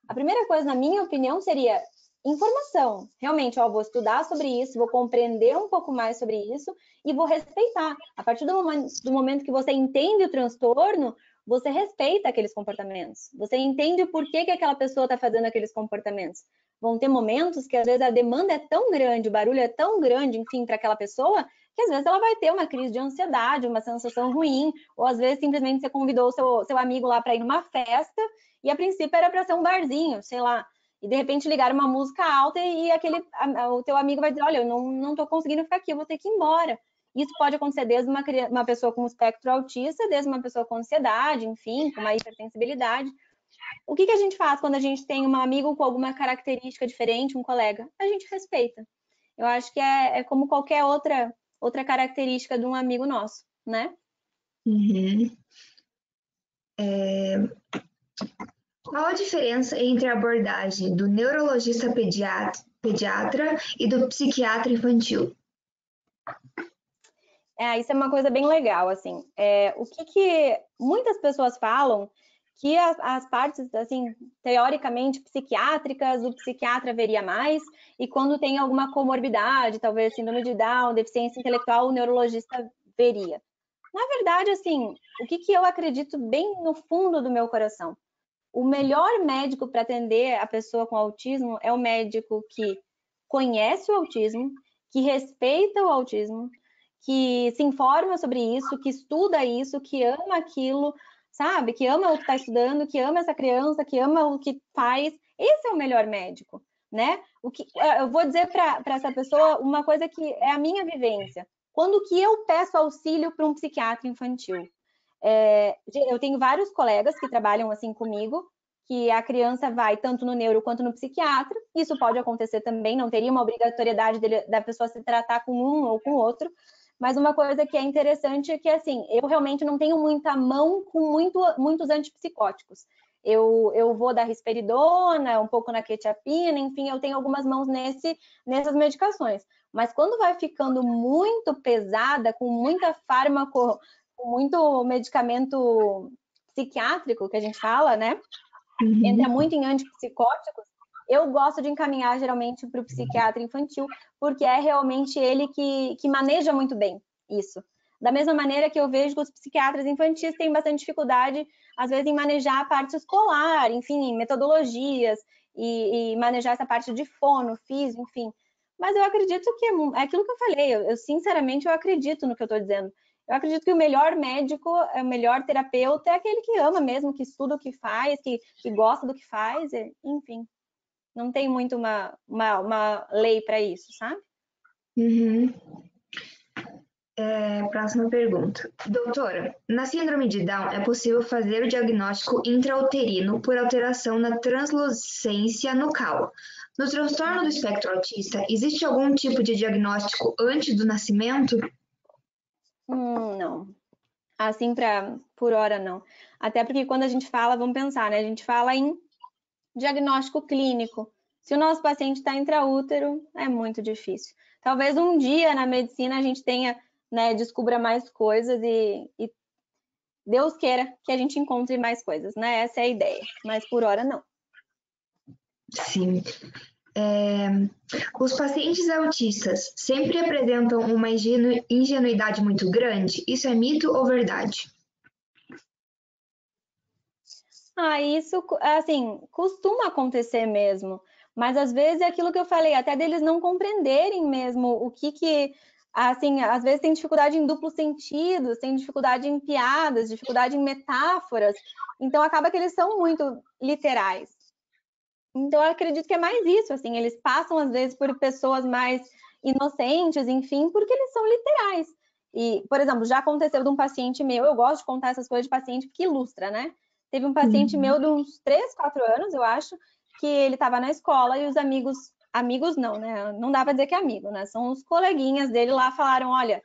A primeira coisa, na minha opinião, seria informação. Realmente, vou estudar sobre isso, vou compreender um pouco mais sobre isso e vou respeitar. A partir do momento que você entende o transtorno, você respeita aqueles comportamentos. Você entende o porquê que aquela pessoa está fazendo aqueles comportamentos. Vão ter momentos que, às vezes, a demanda é tão grande, o barulho é tão grande, enfim, para aquela pessoa, que às vezes ela vai ter uma crise de ansiedade, uma sensação ruim, ou às vezes simplesmente você convidou o seu amigo lá para ir numa festa, e a princípio era para ser um barzinho, sei lá, e de repente ligaram uma música alta e o teu amigo vai dizer, olha, eu não estou conseguindo ficar aqui, eu vou ter que ir embora. Isso pode acontecer desde uma pessoa com espectro autista, desde uma pessoa com ansiedade, enfim, com uma hipersensibilidade. O que a gente faz quando a gente tem um amigo com alguma característica diferente, um colega? A gente respeita. Eu acho que é como qualquer outra característica de um amigo nosso, né? Uhum. Qual a diferença entre a abordagem do neurologista pediatra e do psiquiatra infantil? Isso é uma coisa bem legal, assim. O que muitas pessoas falam que as partes, assim, teoricamente psiquiátricas, o psiquiatra veria mais, e quando tem alguma comorbidade, talvez síndrome de Down, deficiência intelectual, o neurologista veria. Na verdade, assim, o que eu acredito bem no fundo do meu coração? O melhor médico para atender a pessoa com autismo é o médico que conhece o autismo, que respeita o autismo, que se informa sobre isso, que estuda isso, que ama aquilo, sabe? Que ama o que está estudando, que ama essa criança, que ama o que faz. Esse é o melhor médico, né? Eu vou dizer para essa pessoa uma coisa que é a minha vivência. Quando que eu peço auxílio para um psiquiatra infantil? Eu tenho vários colegas que trabalham assim comigo, que a criança vai tanto no neuro quanto no psiquiatra. Isso pode acontecer também, não teria uma obrigatoriedade da pessoa se tratar com um ou com outro. Mas uma coisa que é interessante é que, assim, eu realmente não tenho muita mão com muitos antipsicóticos. Eu vou da risperidona, um pouco na quetiapina, enfim, eu tenho algumas mãos nessas medicações. Mas quando vai ficando muito pesada, com muita fármaco, com muito medicamento psiquiátrico, que a gente fala, né? Entra muito em antipsicóticos, eu gosto de encaminhar geralmente para o psiquiatra infantil, porque é realmente ele que maneja muito bem isso. Da mesma maneira que eu vejo que os psiquiatras infantis têm bastante dificuldade, às vezes, em manejar a parte escolar, enfim, metodologias, e manejar essa parte de fono, físico, enfim. Mas eu acredito que é aquilo que eu falei, eu sinceramente eu acredito no que eu estou dizendo. Eu acredito que o melhor médico, o melhor terapeuta é aquele que ama mesmo, que estuda o que faz, que gosta do que faz, enfim. Não tem muito uma lei para isso, sabe? Uhum. Próxima pergunta. Doutora, na síndrome de Down é possível fazer o diagnóstico intrauterino por alteração na translucência nucal. No transtorno do espectro autista, existe algum tipo de diagnóstico antes do nascimento? Não. Assim, por hora, não. Até porque quando a gente fala, vamos pensar, né? A gente fala em diagnóstico clínico. Se o nosso paciente está intraútero, é muito difícil. Talvez um dia na medicina a gente tenha, né, descubra mais coisas e Deus queira que a gente encontre mais coisas, né? Essa é a ideia. Mas por hora, não. Sim. Os pacientes autistas sempre apresentam uma ingenuidade muito grande? Isso é mito ou verdade? Isso, assim, costuma acontecer mesmo. Mas às vezes é aquilo que eu falei, até deles não compreenderem mesmo o que, assim, às vezes tem dificuldade em duplos sentidos, tem dificuldade em piadas, dificuldade em metáforas. Então acaba que eles são muito literais. Então eu acredito que é mais isso, assim, eles passam às vezes por pessoas mais inocentes, enfim, porque eles são literais. E, por exemplo, já aconteceu de um paciente meu, eu gosto de contar essas coisas de paciente porque ilustra, né? Teve um paciente meu de uns 3, 4 anos, eu acho, que ele estava na escola e os amigos não, né? Não dá para dizer que é amigo, né? São os coleguinhas dele lá, falaram, olha,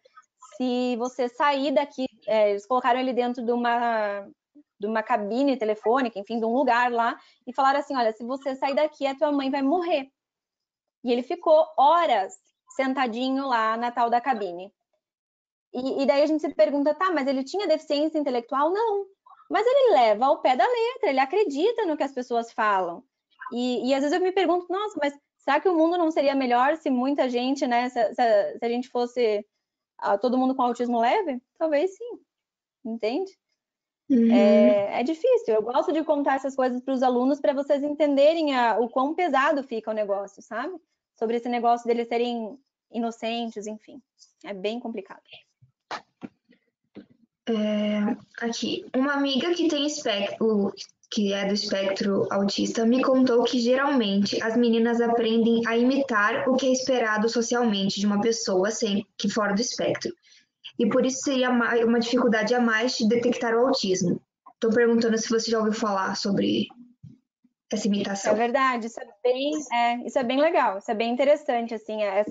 se você sair daqui, eles colocaram ele dentro de uma cabine telefônica, enfim, de um lugar lá, e falaram assim, olha, se você sair daqui, a tua mãe vai morrer. E ele ficou horas sentadinho lá na tal da cabine. E daí a gente se pergunta, tá, mas ele tinha deficiência intelectual? Não. Mas ele leva ao pé da letra, ele acredita no que as pessoas falam. E às vezes eu me pergunto, nossa, mas será que o mundo não seria melhor se muita gente, né, se a gente fosse todo mundo com autismo leve? Talvez sim, entende? É difícil. Eu gosto de contar essas coisas para os alunos para vocês entenderem o quão pesado fica o negócio, sabe? Sobre esse negócio deles serem inocentes, enfim. É bem complicado. Aqui, uma amiga que tem que é do espectro autista, me contou que geralmente as meninas aprendem a imitar o que é esperado socialmente de uma pessoa que fora do espectro. E por isso seria uma dificuldade a mais de detectar o autismo. Estou perguntando se você já ouviu falar sobre essa imitação. É verdade, isso é bem legal, isso é bem interessante, assim, é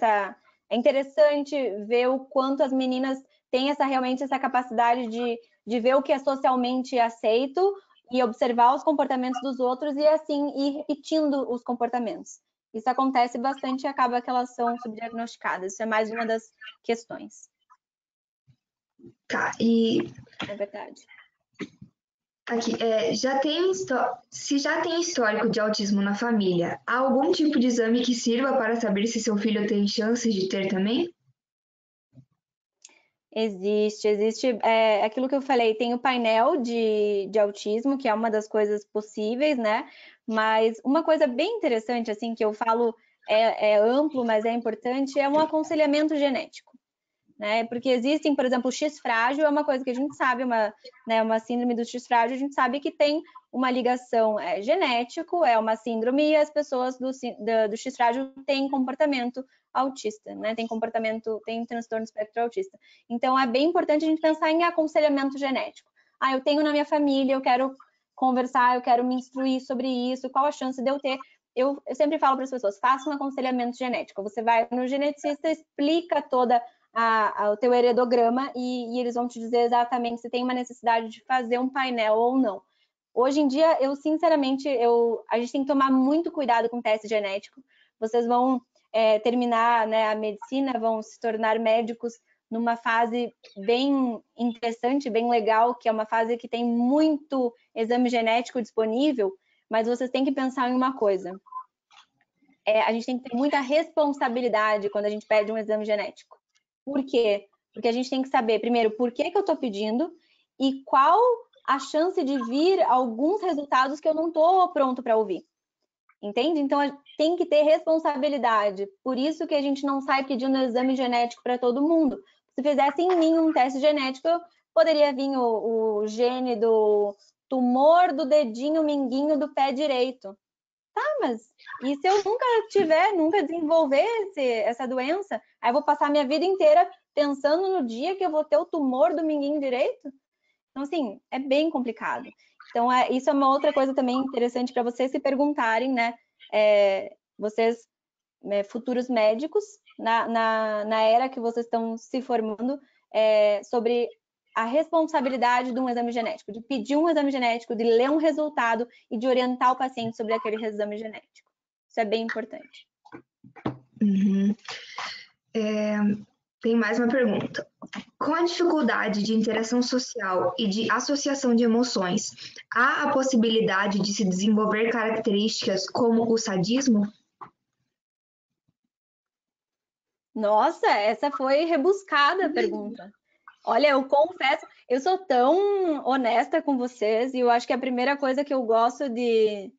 interessante ver o quanto as meninas têm realmente essa capacidade de ver o que é socialmente aceito e observar os comportamentos dos outros e, assim, ir repetindo os comportamentos. Isso acontece bastante e acaba que elas são subdiagnosticadas, isso é mais uma das questões. Tá, e... É verdade. Aqui, se já tem histórico de autismo na família, há algum tipo de exame que sirva para saber se seu filho tem chances de ter também? Existe aquilo que eu falei, tem o painel de autismo, que é uma das coisas possíveis, né? Mas uma coisa bem interessante, assim, que eu falo é amplo, mas é importante, é um aconselhamento genético, né? Porque existem, por exemplo, o X frágil é uma coisa que a gente sabe, uma síndrome do X frágil, a gente sabe que tem uma ligação genético, é uma síndrome, e as pessoas do X frágil têm comportamento autista, né? Tem transtorno espectro autista. Então, é bem importante a gente pensar em aconselhamento genético. Eu tenho na minha família, eu quero conversar, eu quero me instruir sobre isso, qual a chance de eu ter? Eu sempre falo para as pessoas, faça um aconselhamento genético. Você vai no geneticista, explica toda o teu heredograma e eles vão te dizer exatamente se tem uma necessidade de fazer um painel ou não. Hoje em dia, eu sinceramente, a gente tem que tomar muito cuidado com o teste genético. Vocês vão terminar, né, a medicina, vão se tornar médicos numa fase bem interessante, bem legal, que é uma fase que tem muito exame genético disponível, mas vocês têm que pensar em uma coisa. A gente tem que ter muita responsabilidade quando a gente pede um exame genético. Por quê? Porque a gente tem que saber, primeiro, por que eu estou pedindo e qual a chance de vir alguns resultados que eu não estou pronto para ouvir. Entende? Então, tem que ter responsabilidade. Por isso que a gente não sai pedindo exame genético para todo mundo. Se fizesse em mim um teste genético, poderia vir o gene do tumor do dedinho minguinho do pé direito. Tá, mas e se eu nunca desenvolver essa doença? Aí eu vou passar minha vida inteira pensando no dia que eu vou ter o tumor do minguinho direito? Então, assim, é bem complicado. Então, isso é uma outra coisa também interessante para vocês se perguntarem, né? Vocês, futuros médicos, na era que vocês estão se formando, sobre a responsabilidade de um exame genético, de pedir um exame genético, de ler um resultado e de orientar o paciente sobre aquele exame genético. Isso é bem importante. Tem mais uma pergunta. Com a dificuldade de interação social e de associação de emoções, há a possibilidade de se desenvolver características como o sadismo? Nossa, essa foi rebuscada a pergunta. Olha, eu confesso, eu sou tão honesta com vocês e eu acho que a primeira coisa que eu gosto de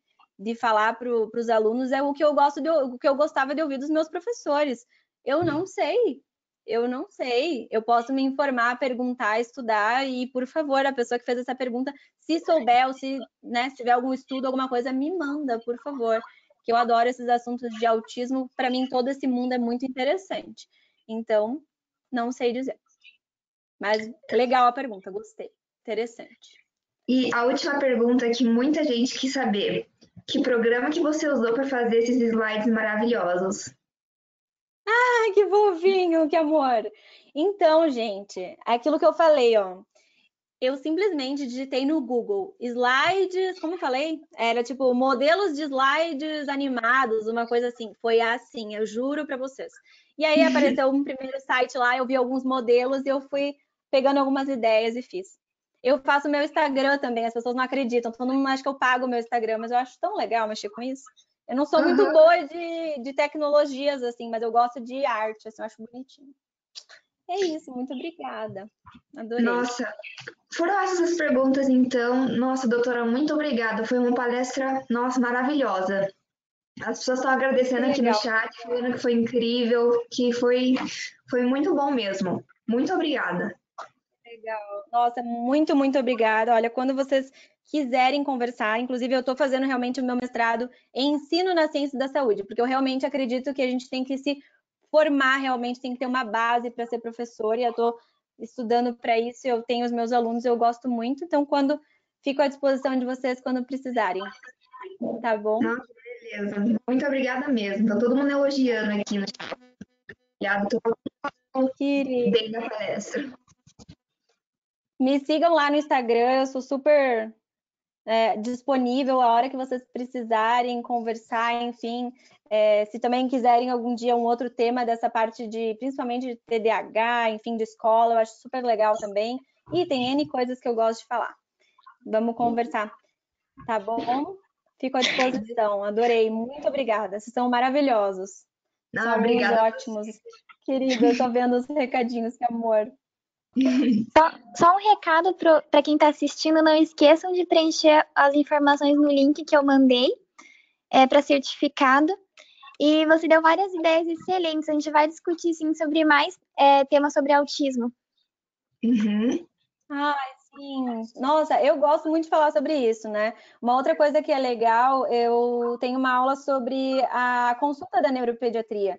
falar para os alunos é o que eu o que eu gostava de ouvir dos meus professores. Eu não sei, eu não sei. Eu posso me informar, perguntar, estudar e, por favor, a pessoa que fez essa pergunta, se souber ou se, né, se tiver algum estudo, alguma coisa, me manda, por favor. Que eu adoro esses assuntos de autismo. Para mim, todo esse mundo é muito interessante. Então, não sei dizer. Mas legal a pergunta, gostei. Interessante. E a última pergunta que muita gente quis saber: que programa que você usou para fazer esses slides maravilhosos? Ai, que fofinho, que amor. Então, gente, aquilo que eu falei, ó. Eu simplesmente digitei no Google slides, como eu falei? Era tipo modelos de slides animados, uma coisa assim. Foi assim, eu juro para vocês. E aí apareceu um primeiro site lá, eu vi alguns modelos e eu fui pegando algumas ideias e fiz. Eu faço meu Instagram também, as pessoas não acreditam, todo mundo acha que eu pago o meu Instagram, mas eu acho tão legal mexer com isso. Eu não sou muito Aham. boa de tecnologias, assim, mas eu gosto de arte, assim, eu acho bonitinho. É isso, muito obrigada. Adorei. Nossa, foram essas as perguntas, então. Nossa, doutora, muito obrigada. Foi uma palestra, nossa, maravilhosa. As pessoas estão Que agradecendo aqui no legal. chat, falando que foi incrível, que foi muito bom mesmo. Muito obrigada. Legal. Nossa, muito, muito obrigada. Olha, quando vocês quiserem conversar, inclusive eu estou fazendo realmente o meu mestrado em ensino na ciência da saúde, porque eu realmente acredito que a gente tem que se formar, realmente tem que ter uma base para ser professor, e eu estou estudando para isso, eu tenho os meus alunos, eu gosto muito, então quando fico à disposição de vocês quando precisarem, tá bom? Nossa, beleza. Muito obrigada mesmo. Tá todo mundo elogiando aqui no chat. Tô Querido. bem da palestra. Me sigam lá no Instagram, eu sou super disponível a hora que vocês precisarem conversar, enfim. Se também quiserem algum dia um outro tema dessa parte de, principalmente de TDAH, enfim, de escola, eu acho super legal também. E tem N coisas que eu gosto de falar. Vamos conversar, tá bom? Fico à disposição, adorei, muito obrigada. Vocês são maravilhosos, Não, são alunos obrigada. ótimos. Querida, eu tô vendo os recadinhos, que amor. Só um recado para quem está assistindo, não esqueçam de preencher as informações no link que eu mandei para certificado. E você deu várias ideias excelentes. A gente vai discutir sim sobre mais temas sobre autismo. Uhum. Ai, sim. Nossa, eu gosto muito de falar sobre isso, né? Uma outra coisa que é legal, eu tenho uma aula sobre a consulta da neuropediatria,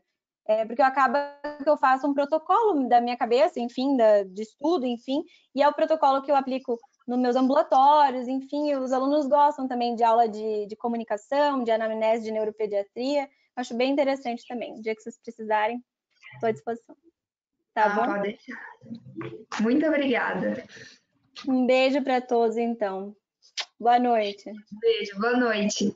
porque eu acabo que eu faço um protocolo da minha cabeça, enfim, de estudo, enfim, e é o protocolo que eu aplico nos meus ambulatórios, enfim, os alunos gostam também de aula de comunicação, de anamnese de neuropediatria. Acho bem interessante também. O dia que vocês precisarem, estou à disposição. Tá Ah, bom? pode deixar. Muito obrigada. Um beijo para todos, então. Boa noite. Beijo, boa noite.